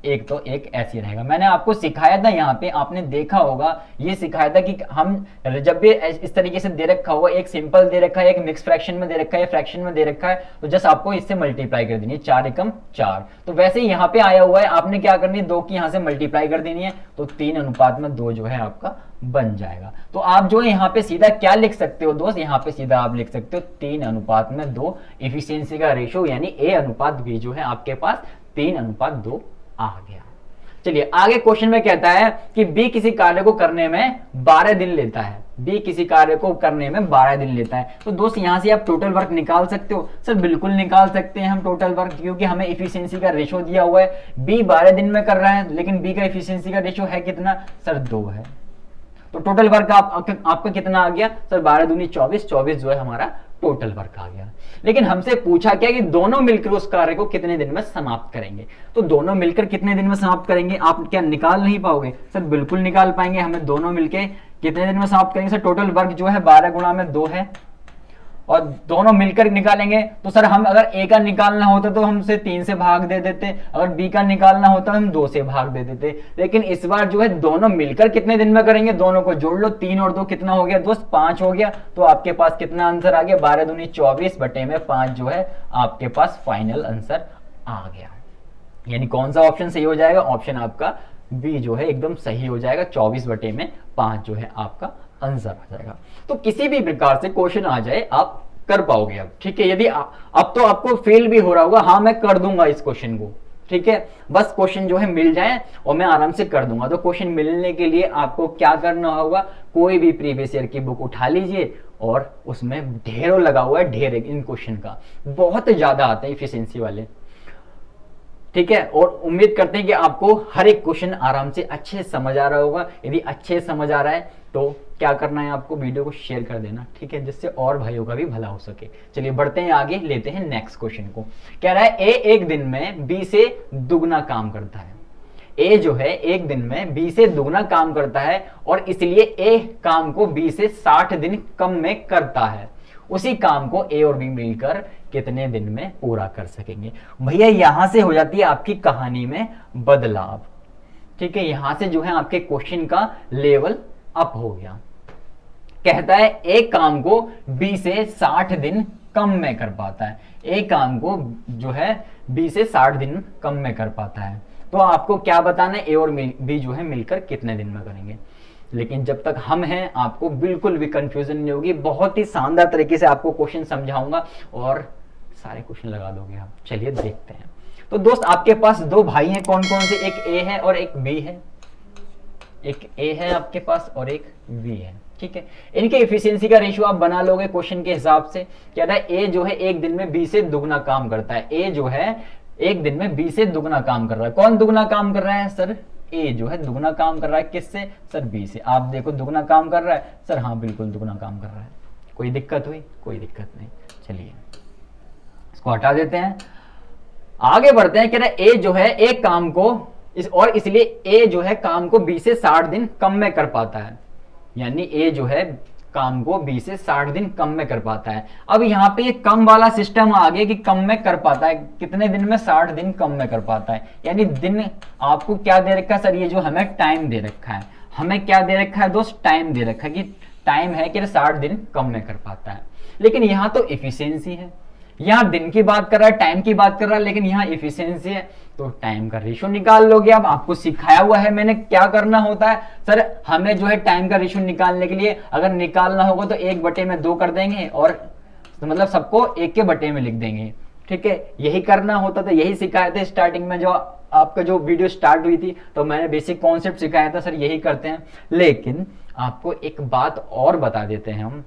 1, तो 1 ऐसे रहेगा। मैंने आपको सिखाया था यहाँ पे, आपने देखा होगा, ये सिखाया था कि हम जब भी इस तरीके से दे रखा होगा, एक सिंपल दे रखा है, एक मिक्स फ्रैक्शन में दे रखा है, फ्रैक्शन में दे रखा है, तो जस्ट आपको इससे मल्टीप्लाई कर देनी है, 4 एकम 4। तो वैसे ही यहाँ पे आया हुआ है, आपने क्या करनी है, 2 की यहाँ से मल्टीप्लाई कर देनी है, तो 3:2 जो है आपका बन जाएगा। तो आप जो है यहाँ पे सीधा क्या लिख सकते हो दोस्त, यहाँ पे सीधा आप लिख सकते हो 3:2 इफिशियंसी का रेशो, यानी A/B जो है आपके पास 3:2 आ गया। चलिए आगे क्वेश्चन में कहता है कि बी किसी कार्य को करने में 12 दिन लेता है, बी किसी कार्य को करने में 12 दिन लेता है। तो दोस्त यहां से आप टोटल वर्क निकाल सकते हो। सर बिल्कुल निकाल सकते हैं हम टोटल वर्क, क्योंकि हमें इफिशियंसी का रेशो दिया हुआ है, बी 12 दिन में कर रहा है, लेकिन बी का इफिशियंसी का रेशो है कितना सर, 2 है। तो टोटल वर्क आपका कितना आ गया सर, 12 दूनी 24, 24 जो है हमारा टोटल वर्क आ गया। लेकिन हमसे पूछा क्या कि दोनों मिलकर उस कार्य को कितने दिन में समाप्त करेंगे। तो दोनों मिलकर कितने दिन में समाप्त करेंगे, आप क्या निकाल नहीं पाओगे सर, बिल्कुल निकाल पाएंगे। हमें दोनों मिलकर कितने दिन में समाप्त करेंगे सर, टोटल वर्क जो है 12 गुणा में 2 है, और दोनों मिलकर निकालेंगे। तो सर हम अगर ए का निकालना होता तो हमसे 3 से भाग दे देते, अगर बी का निकालना होता हम 2 से भाग दे देते। लेकिन इस बार जो है दोनों मिलकर कितने दिन में करेंगे, दोनों को जोड़ लो, 3 और 2 कितना हो गया दोस्त, 5 हो गया। तो आपके पास कितना आंसर आ गया, 12 दूनी 24 बटे में 5 जो है आपके पास फाइनल आंसर आ गया। यानी कौन सा ऑप्शन सही हो जाएगा, ऑप्शन आपका बी जो है एकदम सही हो जाएगा, 24 बटे में 5 जो है आपका आंसर आ जाएगा। तो किसी भी प्रकार से क्वेश्चन आ जाए आप कर पाओगे अब, ठीक है। यदि अब तो आपको फेल भी हो रहा होगा, हाँ मैं कर दूंगा इस क्वेश्चन को, ठीक है, बस क्वेश्चन जो है मिल जाए और मैं आराम से कर दूंगा। तो क्वेश्चन मिलने के लिए आपको क्या करना होगा, कोई भी प्रीवियस ईयर की बुक उठा लीजिए और उसमें ढेरों लगा हुआ है, ढेर इन क्वेश्चन का बहुत ज्यादा आते हैं इफिशियंसी वाले, ठीक है। और उम्मीद करते हैं कि आपको हर एक क्वेश्चन आराम से अच्छे समझ आ रहा होगा। यदि अच्छे समझ आ रहा है तो क्या करना है, आपको वीडियो को शेयर कर देना, ठीक है, जिससे और भाइयों का भी भला हो सके। चलिए बढ़ते हैं आगे, लेते हैं नेक्स्ट क्वेश्चन को। कह रहा है ए एक दिन में बी से दुगना काम करता है। ए जो है एक दिन में बी से दुगना काम करता है और इसलिए ए काम को बी से 60 दिन कम में करता है। उसी काम को ए और बी मिलकर कितने दिन में पूरा कर सकेंगे। भैया यहां से हो जाती है आपकी कहानी में बदलाव, ठीक है। यहां से जो है आपके क्वेश्चन का लेवल अप हो गया। कहता है एक काम को बी से 60 दिन कम में कर पाता है, एक काम को जो है बी से 60 दिन कम में कर पाता है। तो आपको क्या बताना है, ए और बी जो है मिलकर कितने दिन में करेंगे। लेकिन जब तक हम हैं आपको बिल्कुल भी कंफ्यूजन नहीं होगी, बहुत ही शानदार तरीके से आपको क्वेश्चन समझाऊंगा और सारे क्वेश्चन लगा दोगे आप। चलिए देखते हैं। तो दोस्त आपके पास 2 भाई हैं, कौन कौन से, एक ए है और एक बी है, एक ए है आपके पास और एक बी है, ठीक है। इनके इफिशियंसी का रेशियो आप बना लोगे क्वेश्चन के हिसाब से। क्या है, ए जो है एक दिन में बी से दुगना काम करता है, ए जो है एक दिन में बी से दुगना काम कर रहा है। कौन दुगना काम कर रहा है सर, ए जो है दुगना काम कर रहा है किससे सर, बी से। आप देखो दुगना काम कर रहा है सर, हाँ बिल्कुल दुगना काम कर रहा है। कोई दिक्कत हुई, कोई दिक्कत नहीं। चलिए इसको हटा देते हैं, आगे बढ़ते हैं। कह रहा है ए जो है एक काम को और इसलिए ए जो है काम को बी से 60 दिन कम में कर पाता है, यानी ए जो है काम को बी से 60 दिन कम में कर पाता है। अब यहाँ पे कम वाला सिस्टम आ गया कि कम में कर पाता है, कितने दिन में 60 दिन कम में कर पाता है। यानी दिन आपको क्या दे रखा है सर, ये जो हमें टाइम दे रखा है, हमें क्या दे रखा है दोस्त, टाइम दे रखा है कि टाइम है कि 60 दिन कम में कर पाता है। लेकिन यहाँ तो इफिशियंसी है, यहाँ दिन की बात कर रहा है, टाइम की बात कर रहा है, लेकिन यहाँ इफिशियंसी है, तो टाइम का रेशियो निकाल लोगे। अब आपको सिखाया हुआ है मैंने क्या करना होता है सर, हमें जो है टाइम का रेशियो निकालने के लिए अगर निकालना होगा तो 1/2 कर देंगे और तो मतलब सबको 1 के बटे में लिख देंगे, ठीक है। यही करना होता था, यही सिखाया था स्टार्टिंग में, जो आपका जो वीडियो स्टार्ट हुई थी तो मैंने बेसिक कॉन्सेप्ट सिखाया था सर, यही करते हैं। लेकिन आपको एक बात और बता देते हैं हम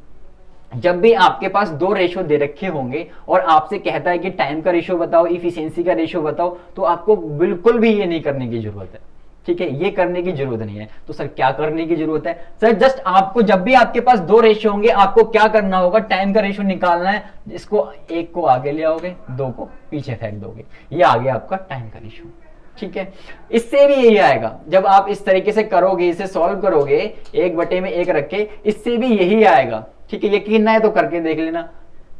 जब भी आपके पास दो रेशो दे रखे होंगे और आपसे कहता है कि टाइम का रेशो बताओ, इफिशियंसी का रेशो बताओ, तो आपको बिल्कुल भी ये नहीं करने की जरूरत है। ठीक है, ये करने की जरूरत नहीं है। तो सर क्या करने की जरूरत है? सर जस्ट आपको जब भी आपके पास दो रेशो होंगे, आपको क्या करना होगा, टाइम का रेशो निकालना है। इसको एक को आगे ले आओगे, दो को पीछे फेंक दोगे, ये आ गया आपका टाइम का रेशो। ठीक है, इससे भी यही आएगा। जब आप इस तरीके से करोगे, इसे सॉल्व करोगे, एक बटे में एक रख के, इससे भी यही आएगा। ठीक है, यकीन ना है तो करके देख लेना।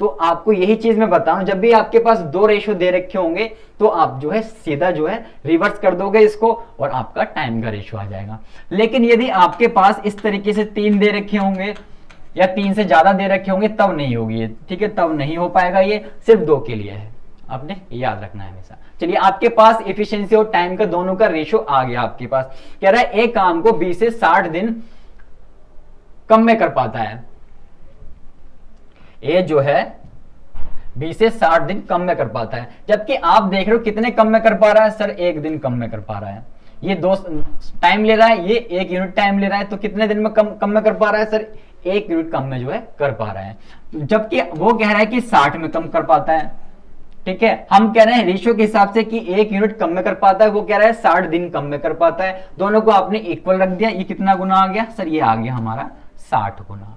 तो आपको यही चीज मैं बताऊं, जब भी आपके पास दो रेशो दे रखे होंगे तो आप जो है सीधा जो है रिवर्स कर दोगे इसको और आपका टाइम का रेशो आ जाएगा। लेकिन यदि आपके पास इस तरीके से तीन दे रखे होंगे या तीन से ज्यादा दे रखे होंगे तब नहीं होगी ये। ठीक है, तब नहीं हो पाएगा, ये सिर्फ दो के लिए है, आपने याद रखना है हमेशा। चलिए, आपके पास एफिशिएंसी और टाइम का दोनों का रेशो आ गया आपके पास। कह रहा है एक काम को 20 से 60 दिन कम में कर पाता है। ये जो है 20 से 60 दिन कम में कर पाता है, जबकि आप देख रहे हो कितने कम में कर पा रहा है? सर एक दिन कम में कर पा रहा है। ये दो टाइम ले रहा है, ये 1 यूनिट टाइम ले रहा है, तो कितने दिन में कम में कर पा रहा है? सर 1 यूनिट कम में जो है कर पा रहा है, जबकि वो कह रहा है कि 60 में कम कर पाता है। ठीक है, हम कह रहे हैं रेशियो के हिसाब से कि 1 यूनिट कम में कर पाता है, वो कह रहा है 60 दिन कम में कर पाता है। दोनों को आपने इक्वल रख दिया। ये कितना गुना आ गया? सर ये आ गया हमारा 60 गुना।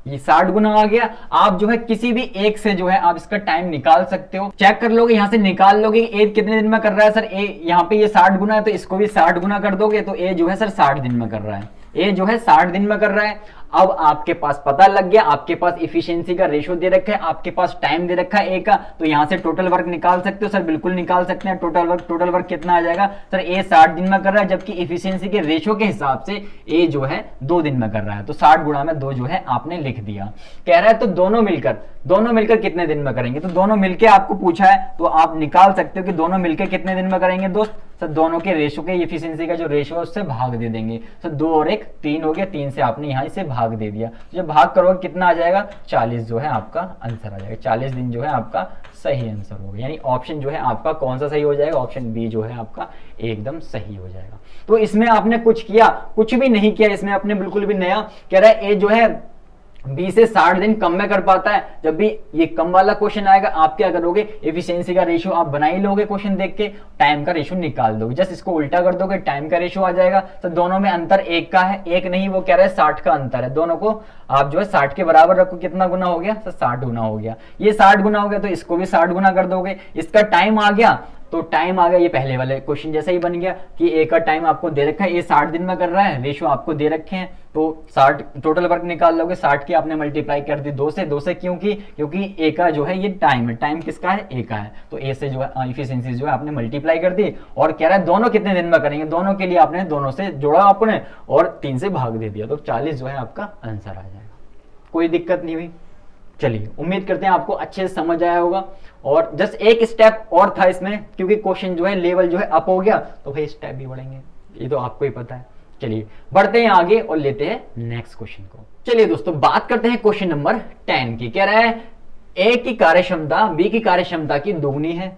ये 60 गुना आ गया। आप जो है किसी भी एक से जो है आप इसका टाइम निकाल सकते हो, चेक कर लोगे, यहां से निकाल लोगे ए कितने दिन में कर रहा है। सर ए यहाँ पे ये 60 गुना है तो इसको भी 60 गुना कर दोगे तो ए जो है सर 60 दिन में कर रहा है। ए जो है 60 दिन में कर रहा है। अब आपके पास पता लग गया, आपके पास इफिशियंसी का रेशो दे रखा है, आपके पास टाइम दे रखा है ए का, तो यहां से टोटल वर्क निकाल सकते हो। सर बिल्कुल निकाल सकते हैं। टोटल वर्क कितना आ जाएगा? सर ए 60 दिन में कर रहा है, जबकि इफिशियंसी के रेशो के हिसाब से ए जो है 2 दिन में कर रहा है, तो 60 गुणा में 2 जो है आपने लिख दिया। कह रहा है तो दोनों मिलकर कितने दिन में करेंगे? तो दोनों मिलकर आपको पूछा है तो आप निकाल सकते हो कि दोनों मिलकर कितने दिन में करेंगे दोस्त। सर दोनों के रेशो के इफिशियंसी का जो रेशो है उससे भाग दे देंगे। सर 2 और 1 3 हो गया, 3 से आपने यहाँ से भाग दे दिया। जब भाग करोगे कितना आ जाएगा? 40 जो है आपका आंसर आ जाएगा। 40 दिन जो है आपका सही आंसर होगा। यानी ऑप्शन जो है आपका कौन सा सही हो जाएगा? ऑप्शन बी जो है आपका एकदम सही हो जाएगा। तो इसमें आपने कुछ किया? कुछ भी नहीं किया इसमें आपने, बिल्कुल भी नया। कह रहा है ए जो है 20 से 60 दिन कम में कर पाता है। जब भी ये कम वाला क्वेश्चन आएगा आप क्या करोगे? एफिशिएंसी का रेशियो आप बना ही लोगे क्वेश्चन देख के, टाइम का रेशियो निकाल दोगे, जस्ट इसको उल्टा कर दोगे, टाइम का रेशियो आ जाएगा। तो दोनों में अंतर 1 का है, 1 नहीं, वो कह रहा है 60 का अंतर है। दोनों को आप जो है 60 के बराबर रखो। कितना गुना हो गया? सर 60 गुना हो गया। ये 60 गुना हो गया तो इसको भी 60 गुना कर दोगे। इसका टाइम आ गया तो टाइम आ गया, ये पहले वाले क्वेश्चन जैसा ही बन गया कि ए का टाइम आपको दे रखा है, ये 60 दिन में कर रहा है, रेशियो आपको दे रखे हैं, तो 60 टोटल वर्क निकाल लोगे। 60 की आपने मल्टीप्लाई कर दी 2 से क्यों की? क्योंकि ए का जो है ये टाइम है, टाइम किसका है? ए का है, तो ए से जो है इफिशियंसी जो है आपने मल्टीप्लाई कर दी। और कह रहा है दोनों कितने दिन में करेंगे? दोनों के लिए आपने दोनों से जोड़ा आपने और 3 से भाग दे दिया, तो 40 जो है आपका आंसर आ जाएगा। कोई दिक्कत नहीं हुई। चलिए, उम्मीद करते हैं आपको अच्छे से समझ आया होगा। और जस्ट एक स्टेप और था इसमें, क्योंकि क्वेश्चन जो है लेवल जो है अप हो गया, तो भाई स्टेप भी बढ़ेंगे, ये तो आपको ही पता है। चलिए बढ़ते हैं आगे और लेते हैं नेक्स्ट क्वेश्चन को। चलिए दोस्तों, बात करते हैं क्वेश्चन नंबर 10 की। कह रहा है ए की कार्यक्षमता बी की कार्यक्षमता की दोगुनी है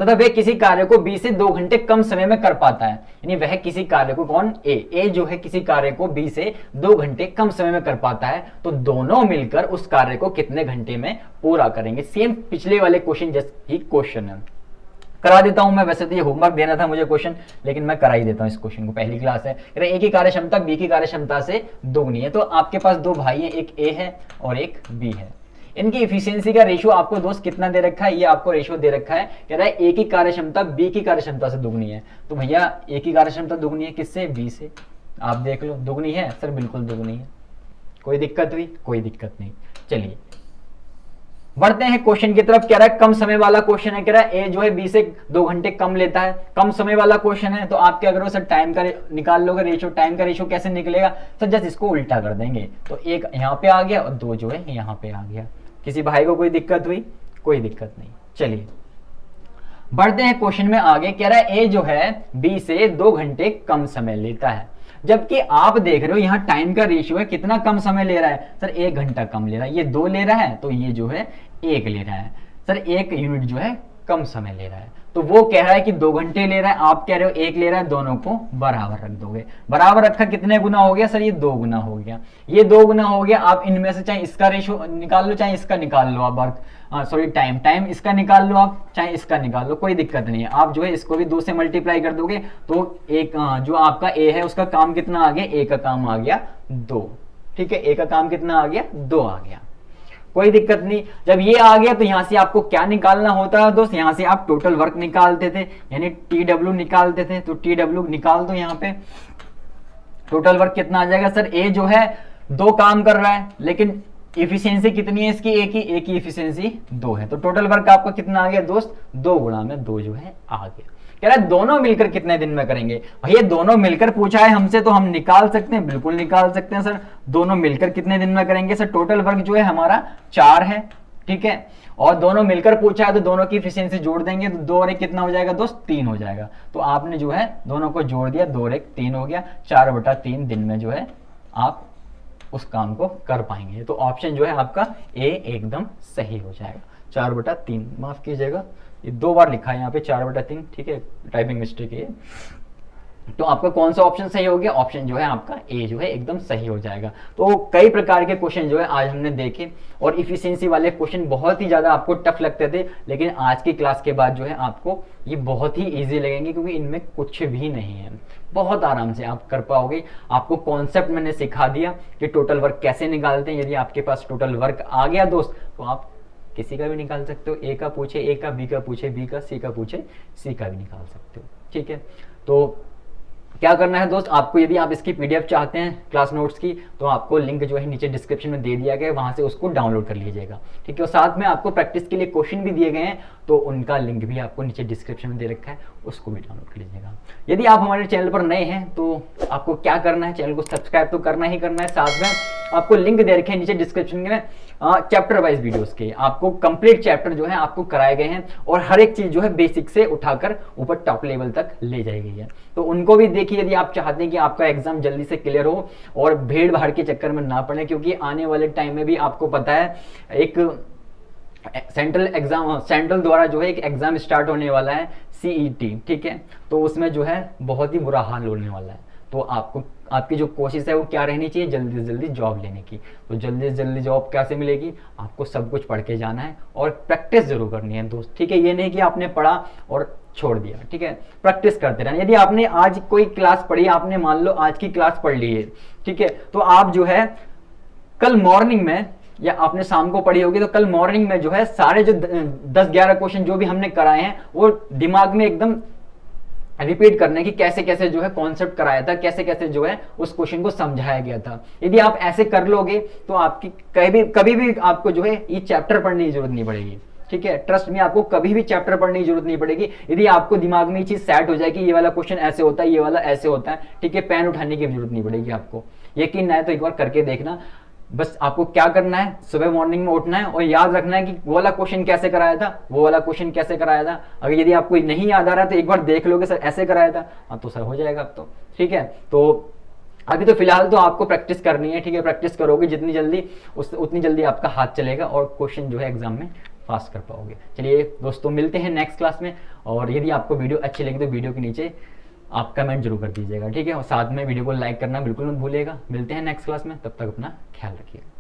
तथा वह किसी कार्य को बी से 2 घंटे कम समय में कर पाता है। यानी वह किसी कार्य को, कौन? ए जो है किसी कार्य को बी से 2 घंटे कम समय में कर पाता है, तो दोनों मिलकर उस कार्य को कितने घंटे में पूरा करेंगे? सेम पिछले वाले क्वेश्चन जैसे ही क्वेश्चन है। करा देता हूं मैं, वैसे तो ये होमवर्क देना था मुझे क्वेश्चन, लेकिन मैं करा ही देता हूं इस क्वेश्चन को, पहली क्लास है। ए की कार्यक्षमता बी की कार्यक्षमता से दोगुनी है। तो आपके पास 2 भाई हैं, एक ए है और एक बी है। इनकी इफिशियंसी का रेशियो आपको दोस्त कितना दे रखा है? ये आपको रेशियो दे रखा है। कह रहा है ए की कार्यक्षमता बी की कार्यक्षमता से दुगनी है। तो भैया ए की कार्यक्षमता दुगनी है किससे? बी से। आप देख लो, दुगनी है सर, बिल्कुल दुगनी है। कोई दिक्कत हुई? कोई दिक्कत नहीं। चलिए बढ़ते हैं क्वेश्चन की तरफ। कह रहा है कम समय वाला क्वेश्चन है। कह रहा है ए जो है बी से 2 घंटे कम लेता है, कम समय वाला क्वेश्चन है। तो आप क्या करो सर? टाइम का निकाल लोगे रेशियो। टाइम का रेशियो कैसे निकलेगा? सर जस्ट इसको उल्टा कर देंगे, तो 1 यहाँ पे आ गया और 2 जो है यहाँ पे आ गया। किसी भाई को कोई दिक्कत हुई? कोई दिक्कत नहीं। चलिए बढ़ते हैं क्वेश्चन में आगे। कह रहा है ए जो है बी से 2 घंटे कम समय लेता है, जबकि आप देख रहे हो यहाँ टाइम का रेशियो है, कितना कम समय ले रहा है? सर 1 घंटा कम ले रहा है। ये 2 ले रहा है तो ये जो है 1 ले रहा है। सर 1 यूनिट जो है कम समय ले रहा है, तो वो कह रहा है कि 2 घंटे ले रहा है, आप कह रहे हो 1 ले रहा है, दोनों को बराबर रख दोगे। बराबर रखा कितने गुना हो गया सर, ये 2 गुना हो गया। ये 2 गुना हो गया, आप इनमें से चाहे इसका रेशो निकाल लो चाहे इसका निकाल लो, आप वर्क सॉरी टाइम इसका निकाल लो, आप चाहे इसका निकाल लो, कोई दिक्कत नहीं है। आप जो है इसको भी 2 से मल्टीप्लाई कर दोगे तो एक जो आपका ए है उसका काम कितना आ गया, ए का काम आ गया 2, ठीक है। ए का काम कितना आ गया, 2 आ गया, कोई दिक्कत नहीं। जब ये आ गया तो यहां से आपको क्या निकालना होता है दोस्त, यहां से आप टोटल वर्क निकालते थे, यानी TW निकालते थे। तो TW निकाल दो, यहाँ पे टोटल वर्क कितना आ जाएगा सर, ए जो है 2 काम कर रहा है, लेकिन इफिशियंसी कितनी है इसकी, ए की इफिशियंसी 2 है। तो टोटल वर्क आपका कितना आ गया दोस्त, 2 गुणा में 2 जो है आ गया। कह रहा है दोनों मिलकर कितने दिन में करेंगे, भैया दोनों मिलकर पूछा है हमसे तो हम निकाल सकते हैं, बिल्कुल निकाल सकते हैं सर। दोनों मिलकर कितने दिन में करेंगे सर, टोटल वर्क जो है हमारा 4 है, ठीक है। और दोनों मिलकर पूछा है तो दोनों की एफिशिएंसी जोड़ देंगे तो 2 और 1 कितना हो जाएगा दोस्त, 3 हो जाएगा। तो आपने जो है दोनों को जोड़ दिया, 2 और 1 3 हो गया। 4/3 दिन में जो है आप उस काम को कर पाएंगे। तो ऑप्शन जो है आपका ए एकदम सही हो जाएगा। 4/3, माफ कीजिएगा ये 2 बार लिखा है यहाँ पे 4/3, ठीक है, टाइपिंग मिस्टेक है। तो आपका कौन सा ऑप्शन सही हो गया, ऑप्शन जो है आपका ए जो है एकदम सही हो जाएगा। तो कई प्रकार के क्वेश्चन जो है आज हमने देखे, और इफिशिएंसी वाले क्वेश्चन बहुत ही ज्यादा आपको टफ लगते थे, लेकिन आज की क्लास के बाद जो है आपको ये बहुत ही इजी लगेंगे, क्योंकि इनमें कुछ भी नहीं है, बहुत आराम से आप कर पाओगे। आपको कॉन्सेप्ट मैंने सिखा दिया कि टोटल वर्क कैसे निकालते हैं। यदि आपके पास टोटल वर्क आ गया दोस्त तो आप किसी का भी निकाल सकते हो, ए का पूछे ए का, बी का पूछे बी का, सी का पूछे सी का भी निकाल सकते हो, ठीक है। तो क्या करना है दोस्त, आपको यदि आप इसकी पीडीएफ चाहते हैं क्लास नोट्स की, तो आपको लिंक जो है नीचे डिस्क्रिप्शन में दे दिया गया है, वहां से उसको डाउनलोड कर लीजिएगा, ठीक है। और साथ में आपको प्रैक्टिस के लिए क्वेश्चन भी दिए गए हैं, तो उनका लिंक भी आपको नीचे डिस्क्रिप्शन में दे रखा है, उसको भी डाउनलोड कर लीजिएगा। यदि आप हमारे चैनल पर नए हैं तो आपको क्या करना है, चैनल को सब्सक्राइब तो करना ही करना है, साथ में आपको लिंक दे रखे हैं नीचे डिस्क्रिप्शन में चैप्टर वाइज वीडियोस के, आपको कंप्लीट चैप्टर जो है आपको कराए गए हैं, और हर एक चीज जो है बेसिक से उठाकर ऊपर टॉप लेवल तक ले जाई गई है। तो उनको भी देखिए यदि आप चाहते हैं कि आपका एग्जाम जल्दी से क्लियर हो और भीड़ भाड़ के चक्कर में ना पड़े, क्योंकि आने वाले टाइम में भी आपको पता है एक सेंट्रल द्वारा जो है एक एग्जाम स्टार्ट होने वाला है, CET, ठीक है। तो उसमें जो है बहुत ही बुरा हाल होने वाला है। तो आपको आपकी जो कोशिश है वो क्या रहनी चाहिए, जल्दी से जल्दी जॉब लेने की। तो जल्दी से जल्दी जॉब कैसे मिलेगी, आपको सब कुछ पढ़ के जाना है और प्रैक्टिस जरूर करनी है दोस्त, ठीक है। ये नहीं कि आपने पढ़ा और छोड़ दिया, ठीक है, प्रैक्टिस करते रहना। यदि आपने आज कोई क्लास पढ़ी, आपने मान लो आज की क्लास पढ़ ली है, ठीक है, तो आप जो है कल मॉर्निंग में, या आपने शाम को पढ़ी होगी तो कल मॉर्निंग में जो है सारे जो 10-11 क्वेश्चन जो भी हमने कराए हैं वो दिमाग में एकदम रिपीट करने की, कैसे कैसे जो है कॉन्सेप्ट कराया था, कैसे कैसे जो है उस क्वेश्चन को समझाया गया था। यदि आप ऐसे कर लोगे तो आपकी कभी भी आपको जो है ये चैप्टर पढ़ने की जरूरत नहीं पड़ेगी, ठीक है। ट्रस्ट में आपको कभी भी चैप्टर पढ़ने की जरूरत नहीं पड़ेगी, यदि आपको दिमाग में ये चीज सेट हो जाए कि ये वाला क्वेश्चन ऐसे होता है, ये वाला ऐसे होता है, ठीक है। पेन उठाने की जरूरत नहीं पड़ेगी आपको, यकीन ना है तो एक बार करके देखना। बस आपको क्या करना है, सुबह मॉर्निंग में उठना है और याद रखना है कि वो वाला क्वेश्चन कैसे कराया था, वो वाला क्वेश्चन कैसे कराया था। अगर यदि आपको नहीं याद आ रहा है तो एक बार देख लोगे सर ऐसे कराया था, हाँ तो सर हो जाएगा अब तो, ठीक है। तो अभी तो फिलहाल तो आपको प्रैक्टिस करनी है, ठीक है। प्रैक्टिस करोगे जितनी जल्दी उतनी जल्दी आपका हाथ चलेगा और क्वेश्चन जो है एग्जाम में पास कर पाओगे। चलिए दोस्तों, मिलते हैं नेक्स्ट क्लास में। और यदि आपको वीडियो अच्छी लगी तो वीडियो के नीचे आप कमेंट जरूर कर दीजिएगा, ठीक है। और साथ में वीडियो को लाइक करना बिल्कुल मत भूलिएगा। मिलते हैं नेक्स्ट क्लास में, तब तक अपना ख्याल रखिएगा।